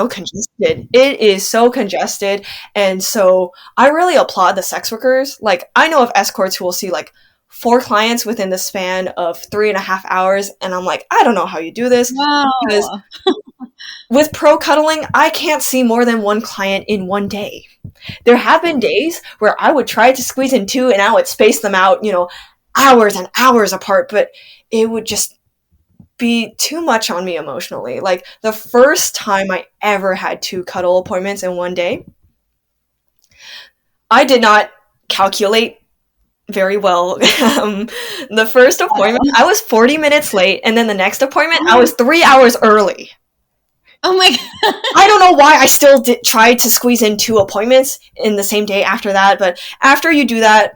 congested. It is so congested. And so I really applaud the sex workers. Like, I know of escorts who will see like 4 clients within the span of 3.5 hours. And I'm like, I don't know how you do this. Wow. Because with pro cuddling, I can't see more than 1 client in one day. There have been days where I would try to squeeze in 2 and I would space them out, hours and hours apart, but it would just be too much on me emotionally. Like, the first time I ever had 2 cuddle appointments in one day, I did not calculate very well. The first appointment, I was 40 minutes late, and then the next appointment, I was 3 hours early. Oh my God. I don't know why I still tried to squeeze in 2 appointments in the same day after that, but after you do that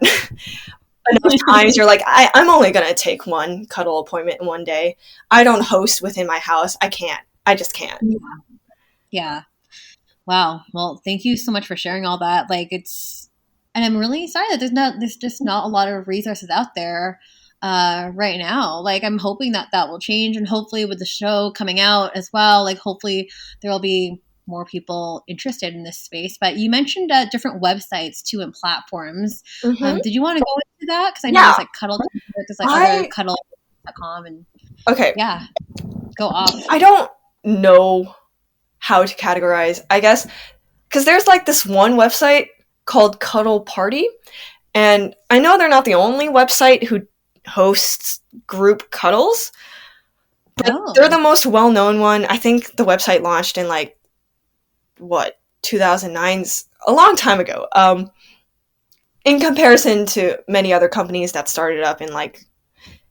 enough times, you're like, I'm only going to take 1 cuddle appointment in one day. I don't host within my house. I can't. I just can't. Yeah. Wow. Well, thank you so much for sharing all that. Like, and I'm really sorry that there's just not a lot of resources out there right now. Like, I'm hoping that will change, and hopefully with the show coming out as well, like, hopefully there will be more people interested in this space. But you mentioned different websites too and platforms. Did you want to go into that? Because I know there's like Cuddle, there's like other Cuddle.com, and okay, yeah, go off. I don't know how to categorize. I guess because there's like this one website called Cuddle Party, and I know they're not the only website who hosts group cuddles, but they're the most well-known one. I think the website launched in like what 2009's a long time ago. In comparison to many other companies that started up in like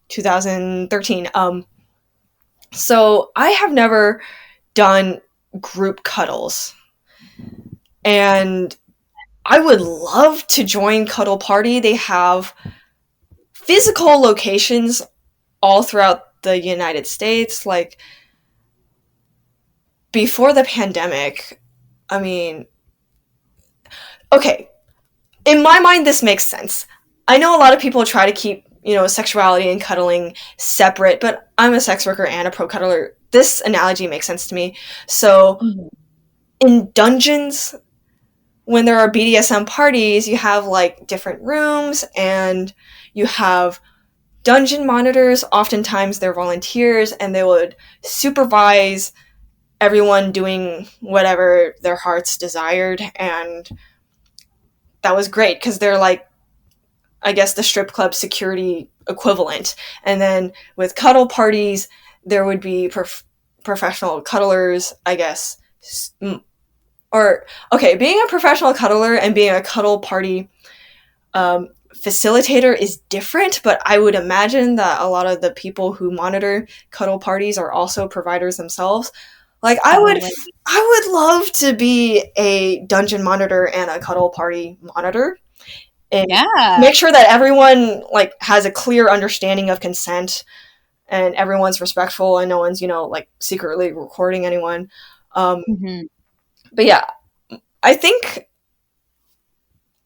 2013. So I have never done group cuddles, and I would love to join Cuddle Party. They have physical locations all throughout the United States. Like, before the pandemic, I mean, okay, in my mind, this makes sense. I know a lot of people try to keep, sexuality and cuddling separate, but I'm a sex worker and a pro cuddler. This analogy makes sense to me. So, in dungeons, when there are BDSM parties, you have like different rooms and you have dungeon monitors. Oftentimes they're volunteers and they would supervise everyone doing whatever their hearts desired. And that was great because they're like, I guess, the strip club security equivalent. And then with cuddle parties, there would be professional cuddlers, I guess. Or, okay, being a professional cuddler and being a cuddle party facilitator is different, but I would imagine that a lot of the people who monitor cuddle parties are also providers themselves. Like, I would love to be a dungeon monitor and a cuddle party monitor. And make sure that everyone like has a clear understanding of consent and everyone's respectful and no one's, like secretly recording anyone. But yeah, I think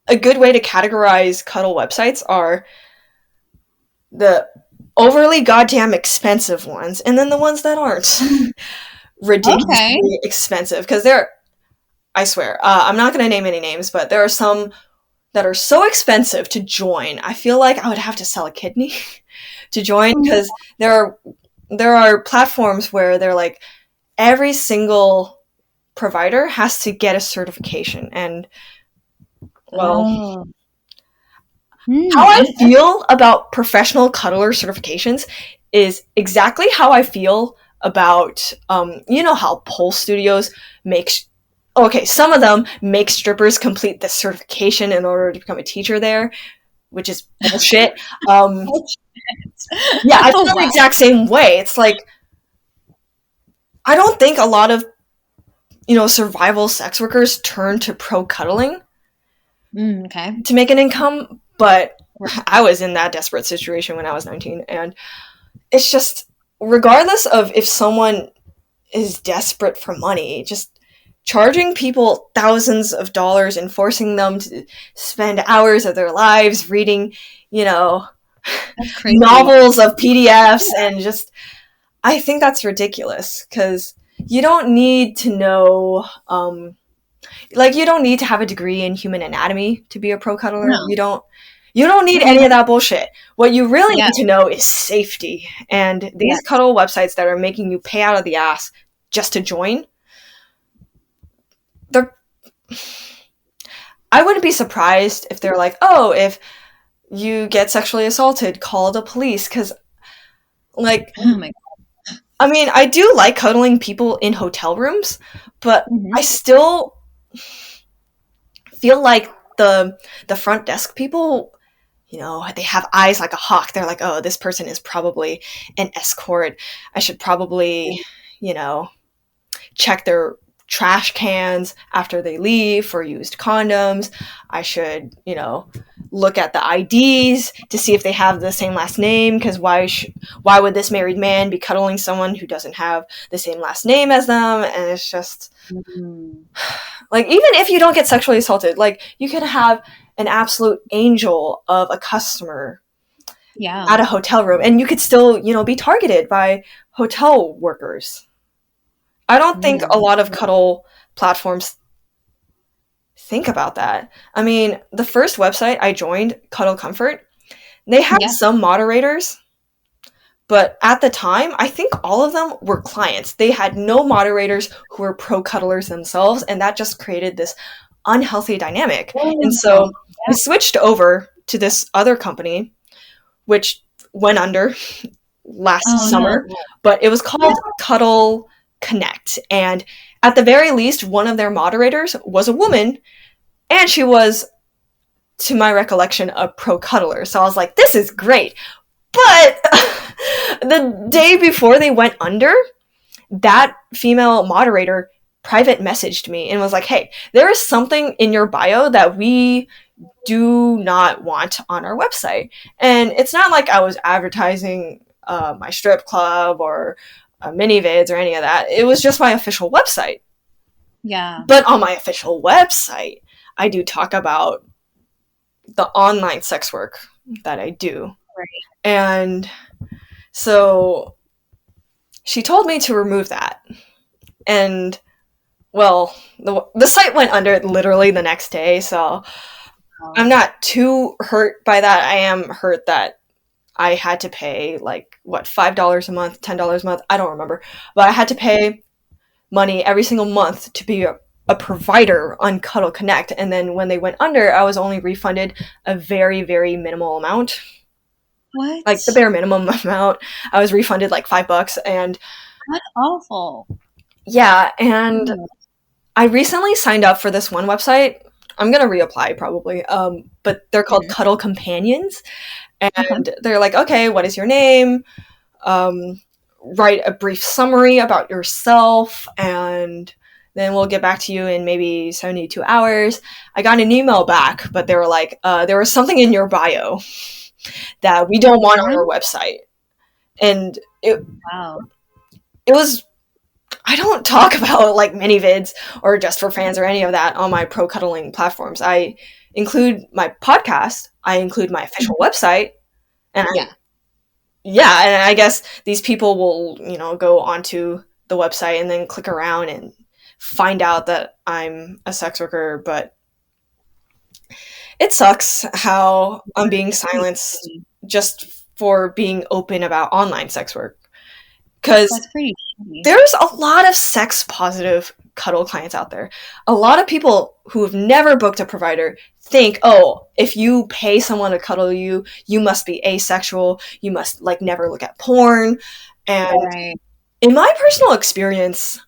a good way to categorize cuddle websites are the overly goddamn expensive ones and then the ones that aren't ridiculously expensive. Because I swear, I'm not going to name any names, but there are some that are so expensive to join. I feel like I would have to sell a kidney to join, because there are platforms where they're like, every single provider has to get a certification. And, well, how I feel about professional cuddler certifications is exactly how I feel about, how pole studios some of them make strippers complete the certification in order to become a teacher there, which is bullshit. Yeah, I feel the exact same way. It's like, I don't think a lot of, survival sex workers turn to pro cuddling to make an income, but I was in that desperate situation when I was 19, and it's just, regardless of if someone is desperate for money, just charging people thousands of dollars and forcing them to spend hours of their lives reading, novels of PDFs, and just, I think that's ridiculous, because you don't need to know, you don't need to have a degree in human anatomy to be a pro cuddler. No. You don't need any of that bullshit. What you really need to know is safety. And these cuddle websites that are making you pay out of the ass just to join, I wouldn't be surprised if they're like, oh, if you get sexually assaulted, call the police. Because, like, oh my God. I mean, I do like cuddling people in hotel rooms, but I still feel like the front desk people, they have eyes like a hawk. They're like, oh, this person is probably an escort. I should probably, check their trash cans after they leave for used condoms. I should, look at the IDs to see if they have the same last name, because why would this married man be cuddling someone who doesn't have the same last name as them? And it's just like, even if you don't get sexually assaulted, like, you could have an absolute angel of a customer at a hotel room, and you could still, be targeted by hotel workers. I don't think a lot of cuddle platforms think about that. I mean, the first website I joined, Cuddle Comfort, they had some moderators, But at the time, I think all of them were clients. They had no moderators who were pro cuddlers themselves, and that just created this unhealthy dynamic. And so we switched over to this other company, which went under last summer, but it was called Cuddle Connect. And at the very least, one of their moderators was a woman, and she was, to my recollection, a pro cuddler. So I was like, this is great. But the day before they went under, that female moderator private messaged me and was like, hey, there is something in your bio that we do not want on our website. And it's not like I was advertising my strip club or mini vids or any of that. It was just my official website. Yeah. But on my official website, I do talk about the online sex work that I do. Right. And so she told me to remove that. And, well, the site went under literally the next day, so I'm not too hurt by that. I am hurt that I had to pay, like, what, $5 a month, $10 a month? I don't remember. But I had to pay money every single month to be a provider on Cuddle Connect. And then when they went under, I was only refunded a very, very minimal amount. What? Like the bare minimum amount. I was refunded like $5, and that's awful. Yeah, and I recently signed up for this one website. I'm gonna reapply probably. But they're called Cuddle Companions, and they're like, okay, what is your name? Write a brief summary about yourself, and then we'll get back to you in maybe 72 hours. I got an email back, but they were like, there was something in your bio that we don't want on our website. And it was, I don't talk about like mini vids or just for fans or any of that on my pro cuddling platforms. I include my podcast, I include my official website, and and I guess these people will, you know, go onto the website and then click around and find out that I'm a sex worker, but it sucks how I'm being silenced just for being open about online sex work. Because there's a lot of sex positive cuddle clients out there. A lot of people who have never booked a provider think, oh, if you pay someone to cuddle you, you must be asexual. You must like never look at porn. And in my personal experience,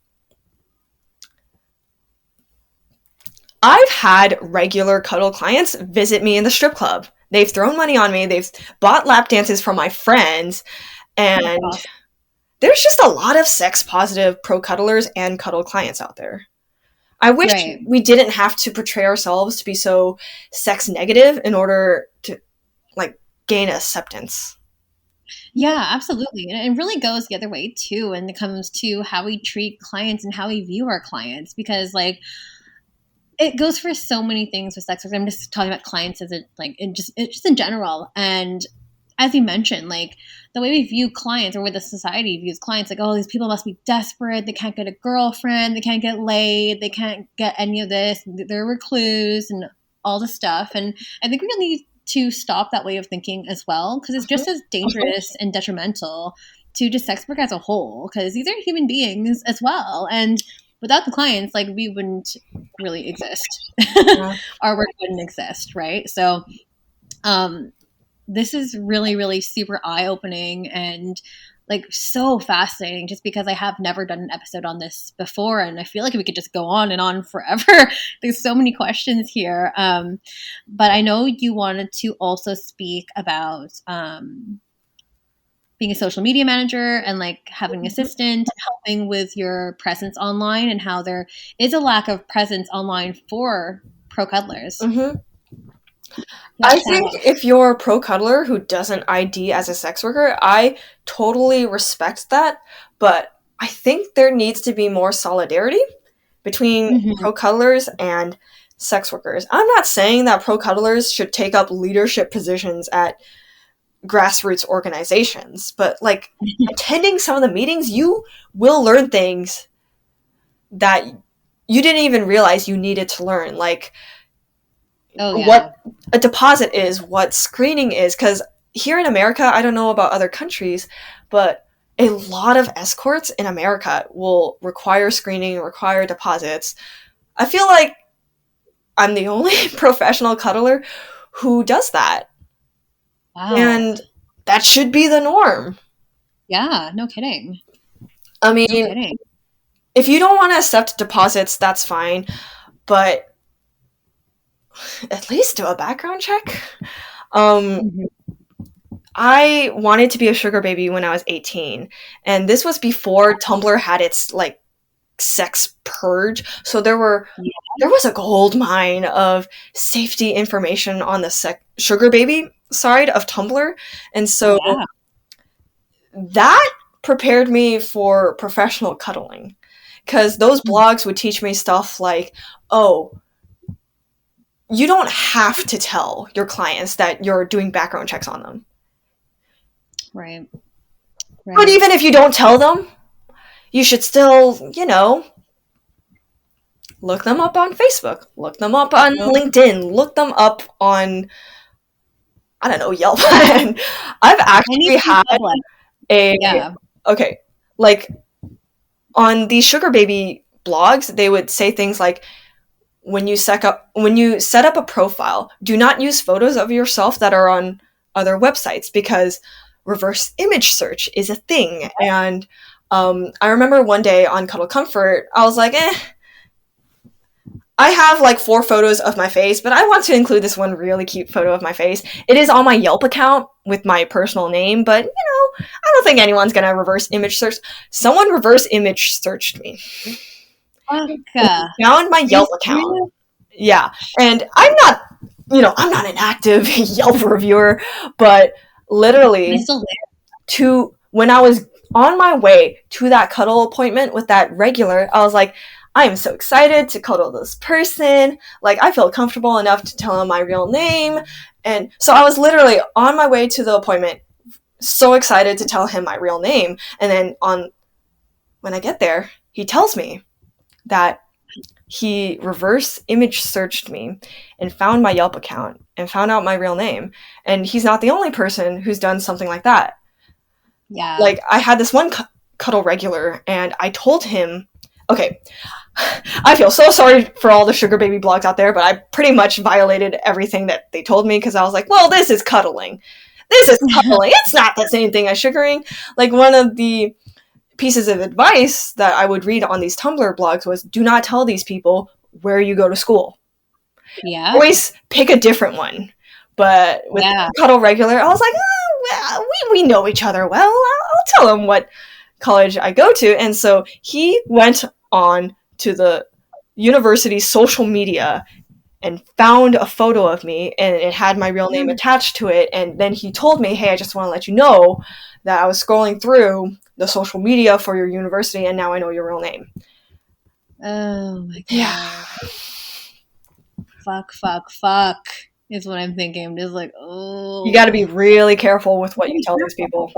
I've had regular cuddle clients visit me in the strip club. They've thrown money on me. They've bought lap dances from my friends. And there's just a lot of sex positive pro cuddlers and cuddle clients out there. I wish we didn't have to portray ourselves to be so sex negative in order to like gain acceptance. Yeah, absolutely. And it really goes the other way too when it comes to how we treat clients and how we view our clients, because like it goes for so many things with sex work. I'm just talking about clients as just in general. And as you mentioned, like the way we view clients, or where the society views clients, like, oh, these people must be desperate. They can't get a girlfriend. They can't get laid. They can't get any of this. They're recluse and all this stuff. And I think we really need to stop that way of thinking as well, because it's just as dangerous and detrimental to just sex work as a whole, because these are human beings as well. And without the clients, like we wouldn't really exist. Our work wouldn't exist, right? So this is really, really super eye-opening and like so fascinating, just because I have never done an episode on this before, and I feel like we could just go on and on forever. There's so many questions here. But I know you wanted to also speak about being a social media manager and like having an assistant, helping with your presence online, and how there is a lack of presence online for pro cuddlers. I think if you're a pro cuddler who doesn't ID as a sex worker, I totally respect that. But I think there needs to be more solidarity between pro cuddlers and sex workers. I'm not saying that pro cuddlers should take up leadership positions at grassroots organizations, but like attending some of the meetings, you will learn things that you didn't even realize you needed to learn, like what a deposit is, what screening is, because here in America, I don't know about other countries, but a lot of escorts in America will require screening, require deposits. I feel like I'm the only professional cuddler who does that. Wow. And that should be the norm. Yeah, no kidding. I mean, if you don't want to accept deposits, that's fine, but at least do a background check. I wanted to be a sugar baby when I was 18, and this was before Tumblr had its like sex purge. So there was a gold mine of safety information on the sugar baby side of Tumblr, and so that prepared me for professional cuddling, because those blogs would teach me stuff like, oh, you don't have to tell your clients that you're doing background checks on them. Right. But even if you don't tell them, you should still, look them up on Facebook, look them up on LinkedIn, look them up on, I don't know, Yelp. And I've actually had like on these sugar baby blogs, they would say things like, when you set up a profile, do not use photos of yourself that are on other websites, because reverse image search is a thing. And I remember one day on Cuddle Comfort, I was like, I have like 4 photos of my face, but I want to include this one really cute photo of my face. It is on my Yelp account with my personal name, but I don't think anyone's gonna reverse image search. Someone reverse image searched me. Found my Yelp account. Yeah. And I'm not an active Yelp reviewer, but literally when I was on my way to that cuddle appointment with that regular, I was like, I am so excited to cuddle this person. Like, I feel comfortable enough to tell him my real name. And so I was literally on my way to the appointment, so excited to tell him my real name. And then when I get there, he tells me that he reverse image searched me and found my Yelp account and found out my real name. And he's not the only person who's done something like that. Yeah. Like, I had this one cuddle regular, and I told him, okay, I feel so sorry for all the sugar baby blogs out there, but I pretty much violated everything that they told me, because I was like, well, this is cuddling. This is cuddling. It's not the same thing as sugaring. Like, one of the pieces of advice that I would read on these Tumblr blogs was, do not tell these people where you go to school. Yeah. Always pick a different one. But with Cuddle Regular, I was like, well, we know each other well. I'll tell him what college I go to. And so he went on to the university's social media and found a photo of me, and it had my real name attached to it. And then he told me, hey, I just want to let you know that I was scrolling through the social media for your university, and now I know your real name. Oh my god. Fuck is what I'm thinking. I'm just like, oh. You got to be really careful with what you tell these people.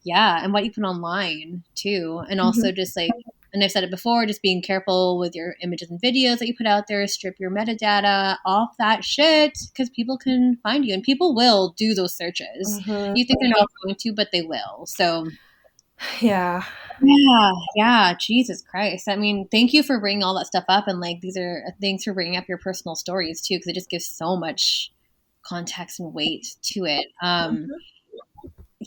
Yeah, and what you put online too. And also just like, and I've said it before, just being careful with your images and videos that you put out there. Strip your metadata off that shit, because people can find you, and people will do those searches. You think they're not going to, but they will. So yeah, Jesus Christ. I mean, thank you for bringing all that stuff up, and like, thanks for bringing up your personal stories too, because it just gives so much context and weight to it.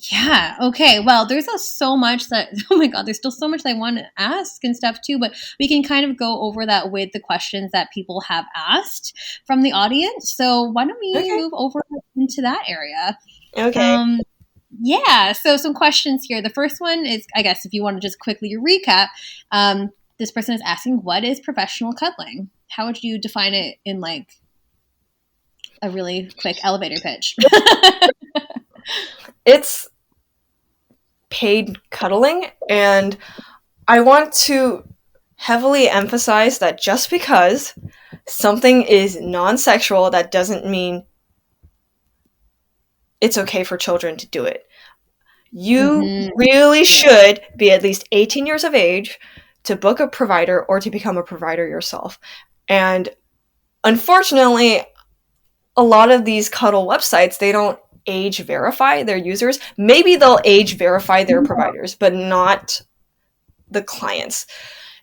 Yeah. Okay. Well, there's so much that, oh my God, there's still so much that I want to ask and stuff too, but we can kind of go over that with the questions that people have asked from the audience. So why don't we move over into that area? Okay. Yeah. So some questions here. The first one is, I guess, if you want to just quickly recap, this person is asking, what is professional cuddling? How would you define it in like a really quick elevator pitch? It's paid cuddling, and I want to heavily emphasize that just because something is non-sexual, that doesn't mean it's okay for children to do it. You really should be at least 18 years of age to book a provider or to become a provider yourself. And unfortunately, a lot of these cuddle websites, they don't age verify their users. Maybe they'll age verify their providers, but not the clients.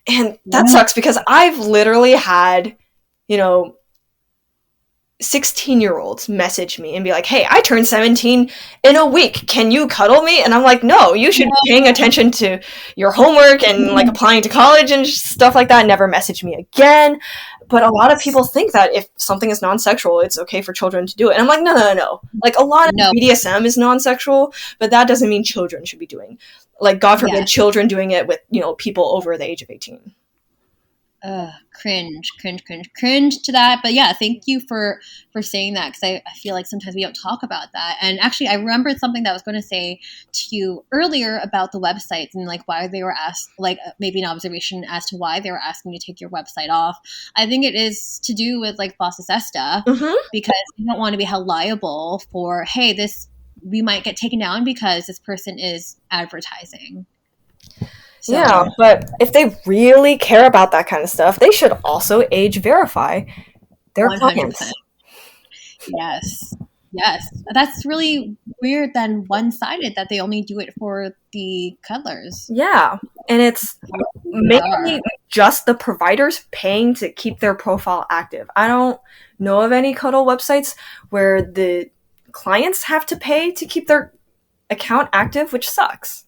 And that sucks because I've literally had, 16-year-olds message me and be like, hey, I turned 17 in a week. Can you cuddle me? And I'm like, no, you should be paying attention to your homework and like applying to college and stuff like that. Never message me again. But a lot of people think that if something is non-sexual, it's okay for children to do it. And I'm like, no. Like a lot of BDSM is non-sexual, but that doesn't mean children should be doing. Like, God forbid, children doing it with, people over the age of 18. Cringe to that. But yeah, thank you for saying that, because I feel like sometimes we don't talk about that. And actually, I remembered something that I was going to say to you earlier about the websites and like why they were asked, like maybe an observation as to why they were asking you to take your website off. I think it is to do with like Bossa Sesta, because you don't want to be held liable for, hey, we might get taken down because this person is advertising. So, yeah, but if they really care about that kind of stuff, they should also age verify their 100%. Clients. Yes. That's really weird then, one-sided, that they only do it for the cuddlers. Yeah, and it's mainly just the providers paying to keep their profile active. I don't know of any cuddle websites where the clients have to pay to keep their account active, which sucks.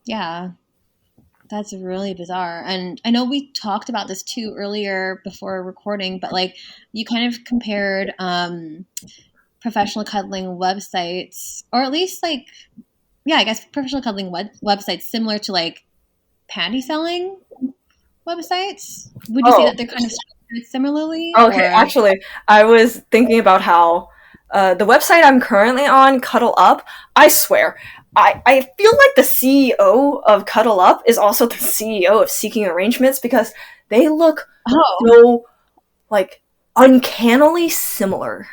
Yeah. That's really bizarre. And I know we talked about this too earlier before recording, but like you kind of compared professional cuddling websites, or at least like, I guess professional cuddling websites similar to like panty selling websites. Would you say that they're kind of structured similarly? Okay, actually, I was thinking about how the website I'm currently on, Cuddle Up, I swear, I feel like the CEO of Cuddle Up is also the CEO of Seeking Arrangements, because they look so, like, uncannily similar.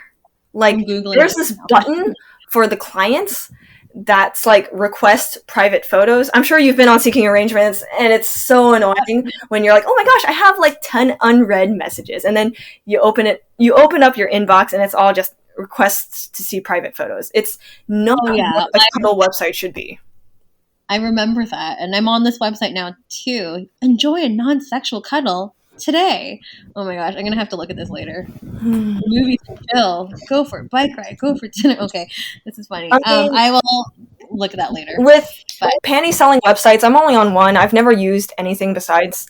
Like, there's this button for the clients that's, like, request private photos. I'm sure you've been on Seeking Arrangements, and it's so annoying when you're like, oh my gosh, I have, like, 10 unread messages, and then you open up your inbox, and it's all just requests to see private photos. It's not what a cuddle website should be. I remember that, and I'm on this website now too. Enjoy a non-sexual cuddle today. Oh my gosh, I'm gonna have to look at this later. Movies to chill. Go for it. Bike ride. Go for dinner. Okay, this is funny. I will look at that later. With panty selling websites, I'm only on one. I've never used anything besides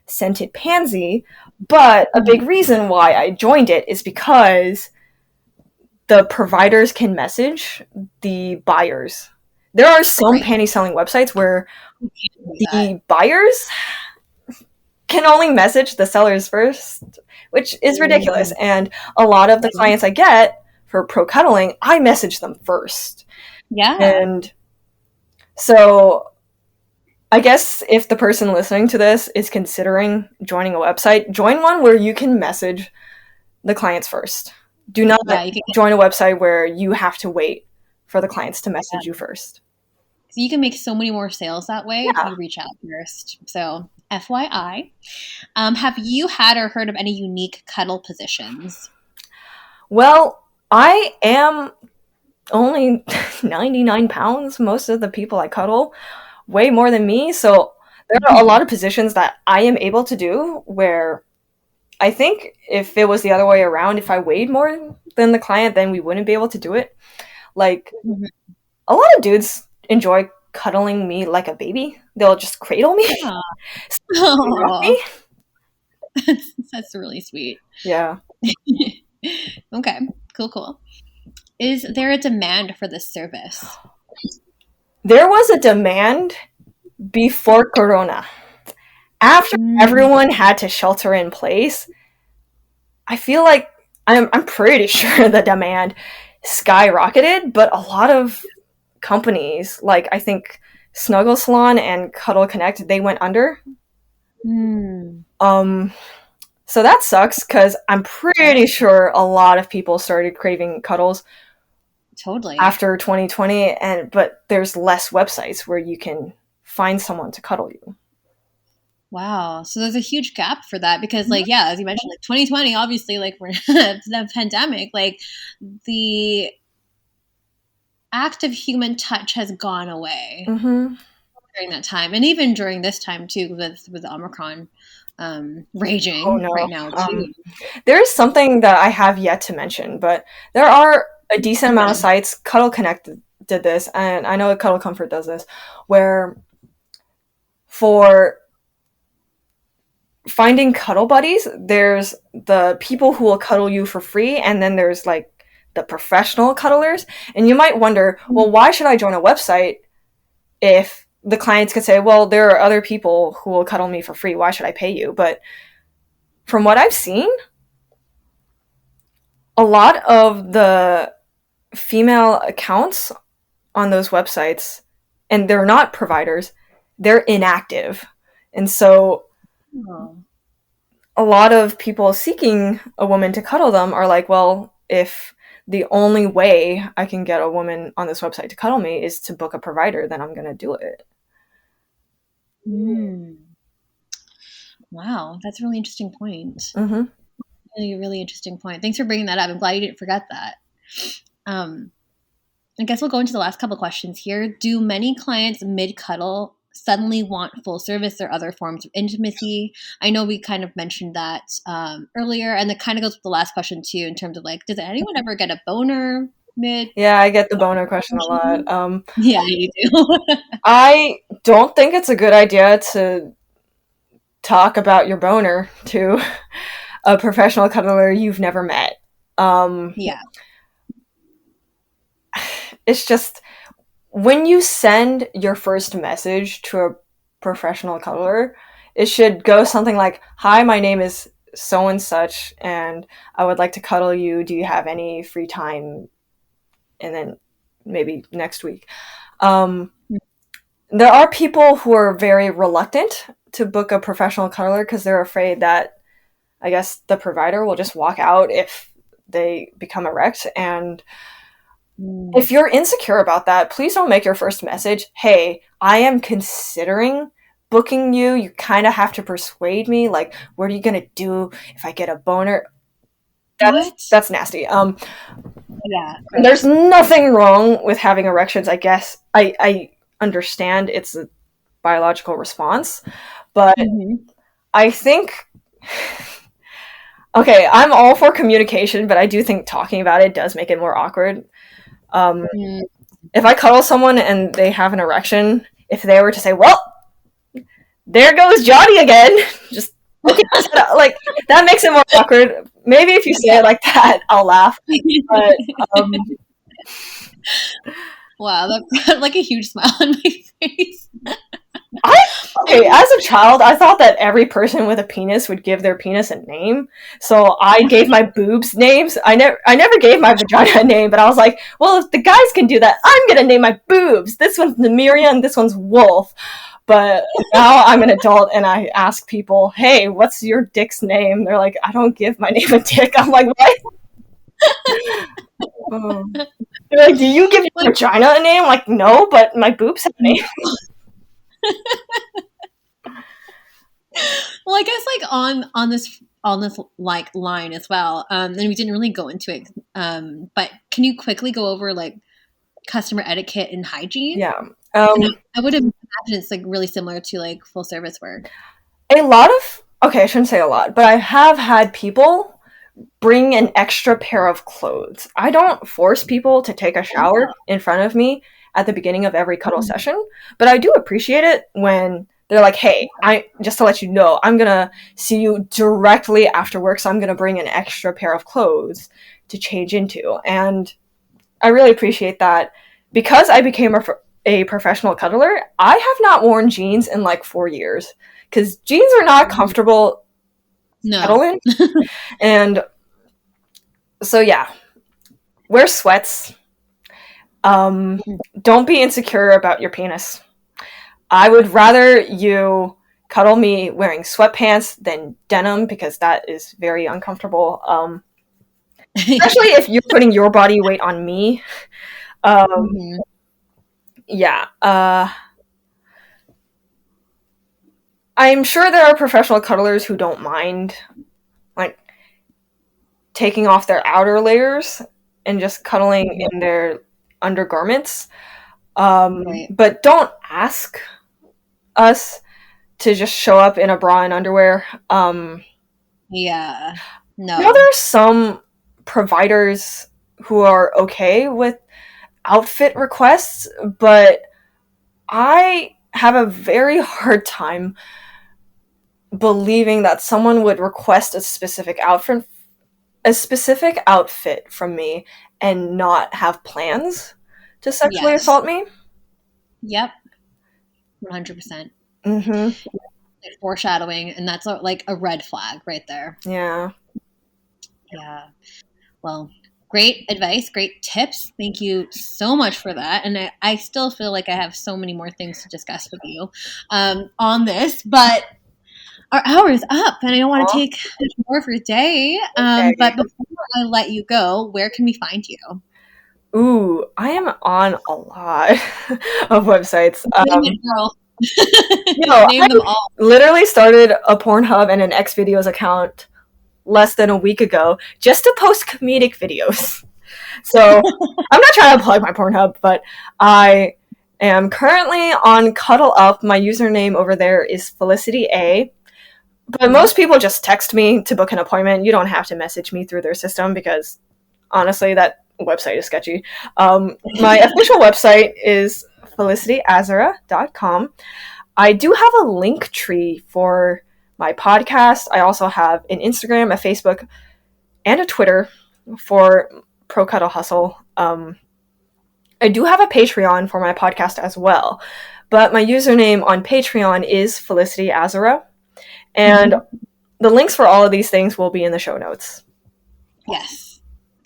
Scented Pansy, but a big reason why I joined it is because the providers can message the buyers. There are some panty selling websites where the buyers can only message the sellers first, which is ridiculous. And a lot of the clients I get for pro cuddling, I message them first. Yeah. And so I guess if the person listening to this is considering joining a website, join one where you can message the clients first. Do not join a website where you have to wait for the clients to message you first. So you can make so many more sales that way if you reach out first. So FYI. Have you had or heard of any unique cuddle positions? Well, I am only 99 pounds. Most of the people I cuddle way more than me. So there are a lot of positions that I am able to do where I think if it was the other way around, if I weighed more than the client, then we wouldn't be able to do it. Like, a lot of dudes enjoy cuddling me like a baby. They'll just cradle me. Me. That's really sweet. Yeah. Okay, cool. Is there a demand for this service? There was a demand before Corona. After everyone had to shelter in place, I feel like I'm pretty sure the demand skyrocketed, but a lot of companies, like I think Snuggle Salon and Cuddle Connect, they went under. So that sucks, because I'm pretty sure a lot of people started craving cuddles after 2020, but there's less websites where you can find someone to cuddle you. Wow. So there's a huge gap for that, because like, as you mentioned, like 2020, obviously, like we're the pandemic, like the act of human touch has gone away Mm-hmm. during that time, and even during this time too, with Omicron Oh raging no. right now too. There's something that I have yet to mention, but there are a decent amount of sites. Cuddle Connect did this, and I know Cuddle Comfort does this, where for finding cuddle buddies, there's the people who will cuddle you for free, and then there's like the professional cuddlers. And you might wonder, well, why should I join a website if the clients could say, well, there are other people who will cuddle me for free. Why should I pay you? But from what I've seen, a lot of the female accounts on those websites, and they're not providers, they're inactive. And so a lot of people seeking a woman to cuddle them are like, well, if the only way I can get a woman on this website to cuddle me is to book a provider, then I'm going to do it. Wow, that's a really interesting point. Mm-hmm. Really interesting point. Thanks for bringing that up. I'm glad you didn't forget that. I guess we'll go into the last couple questions here. Do many clients mid-cuddle suddenly want full service or other forms of intimacy? I know we kind of mentioned that earlier, and that kind of goes with the last question too, in terms of like, does anyone ever get a boner mid? Yeah, I get the boner question a lot. Yeah, you do. I don't think it's a good idea to talk about your boner to a professional cuddler you've never met. Yeah. It's just, when you send your first message to a professional cuddler, it should go something like, hi, my name is so and such, and I would like to cuddle you. Do you have any free time? And then maybe next week. There are people who are very reluctant to book a professional cuddler because they're afraid that, I guess, the provider will just walk out if they become erect. And if you're insecure about that, please don't make your first message, hey, I am considering booking you. You kind of have to persuade me. Like, what are you going to do if I get a boner? That's nasty. Yeah. There's nothing wrong with having erections, I guess. I understand it's a biological response, but I think... Okay, I'm all for communication, but I do think talking about it does make it more awkward. If I cuddle someone and they have an erection, if they were to say, well, there goes Johnny again, just like, that makes it more awkward. Maybe if you say it like that, I'll laugh. But wow, that brought like a huge smile on my face. As a child, I thought that every person with a penis would give their penis a name. So I gave my boobs names. I never gave my vagina a name, but I was like, well, if the guys can do that, I'm going to name my boobs. This one's Nemiria and this one's Wolf. But now I'm an adult and I ask people, hey, what's your dick's name? They're like, I don't give my name a dick. I'm like, what? They're like, do you give your vagina a name? I'm like, no, but my boobs have a name. Well, I guess like on this like line as well, and we didn't really go into it, but can you quickly go over like customer etiquette and hygiene? Yeah. I would imagine it's like really similar to like full service work. I shouldn't say a lot, but I have had people bring an extra pair of clothes. I don't force people to take a shower in front of me at the beginning of every cuddle session, but I do appreciate it when they're like, hey, just to let you know, I'm going to see you directly after work, so I'm going to bring an extra pair of clothes to change into. And I really appreciate that. Because I became a professional cuddler, I have not worn jeans in like 4 years, because jeans are not comfortable cuddling. And so, yeah, wear sweats. Don't be insecure about your penis. I would rather you cuddle me wearing sweatpants than denim, because that is very uncomfortable. Especially if you're putting your body weight on me. Yeah. I'm sure there are professional cuddlers who don't mind, like, taking off their outer layers and just cuddling in their undergarments. Right. But don't ask us to just show up in a bra and underwear. Yeah. You know, there are some providers who are okay with outfit requests, but I have a very hard time believing that someone would request a specific outfit from me and not have plans to sexually assault me. Yep. 100%. Mm-hmm. Like foreshadowing, and that's like a red flag right there. Yeah. Yeah. Well, great advice, great tips. Thank you so much for that. And I still feel like I have so many more things to discuss with you on this, but our hour is up and I don't want to take much more of your day. Okay. But before I let you go, where can we find you? Ooh, I am on a lot of websites. Name them all. Literally started a Pornhub and an Xvideos account less than a week ago just to post comedic videos. So I'm not trying to plug my Pornhub, but I am currently on Cuddle Up. My username over there is Felicity A. But most people just text me to book an appointment. You don't have to message me through their system because honestly, that website is sketchy. My official website is felicityazura.com. I do have a link tree for my podcast. I also have an Instagram, a Facebook, and a Twitter for Pro Cuddle Hustle. I do have a Patreon for my podcast as well, but my username on Patreon is Felicity Azura, and the links for all of these things will be in the show notes. Yes.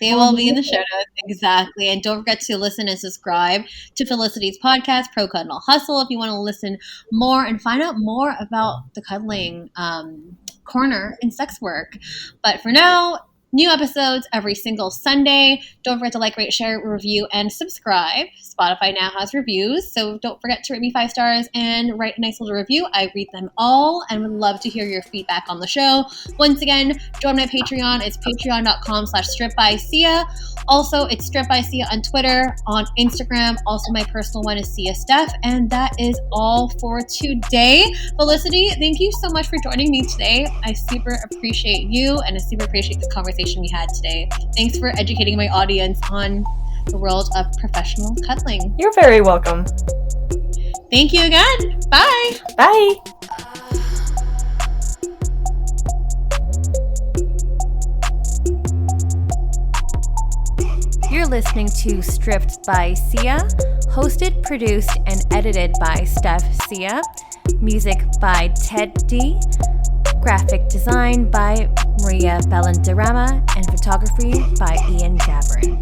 They will be in the show notes, exactly. And don't forget to listen and subscribe to Felicity's podcast, Pro Cuddle Hustle, if you want to listen more and find out more about the cuddling corner in sex work. But for now, new episodes every single Sunday. Don't forget to like, rate, share, review, and subscribe. Spotify now has reviews, so don't forget to rate me 5 stars and write a nice little review. I read them all and would love to hear your feedback on the show. Once again, join my Patreon. It's patreon.com/stripbysia. Also, it's Strip by Sia on Twitter, on Instagram. Also, my personal one is Sia Steph. And that is all for today. Felicity, thank you so much for joining me today. I super appreciate you and I super appreciate the conversation we had today. Thanks for educating my audience on the world of professional cuddling. You're very welcome. Thank you again. Bye. Bye. You're listening to Stripped by Sia, hosted, produced, and edited by Steph Sia. Music by Ted D. Graphic design by Maria Bellandarama, and photography by Ian Javerin.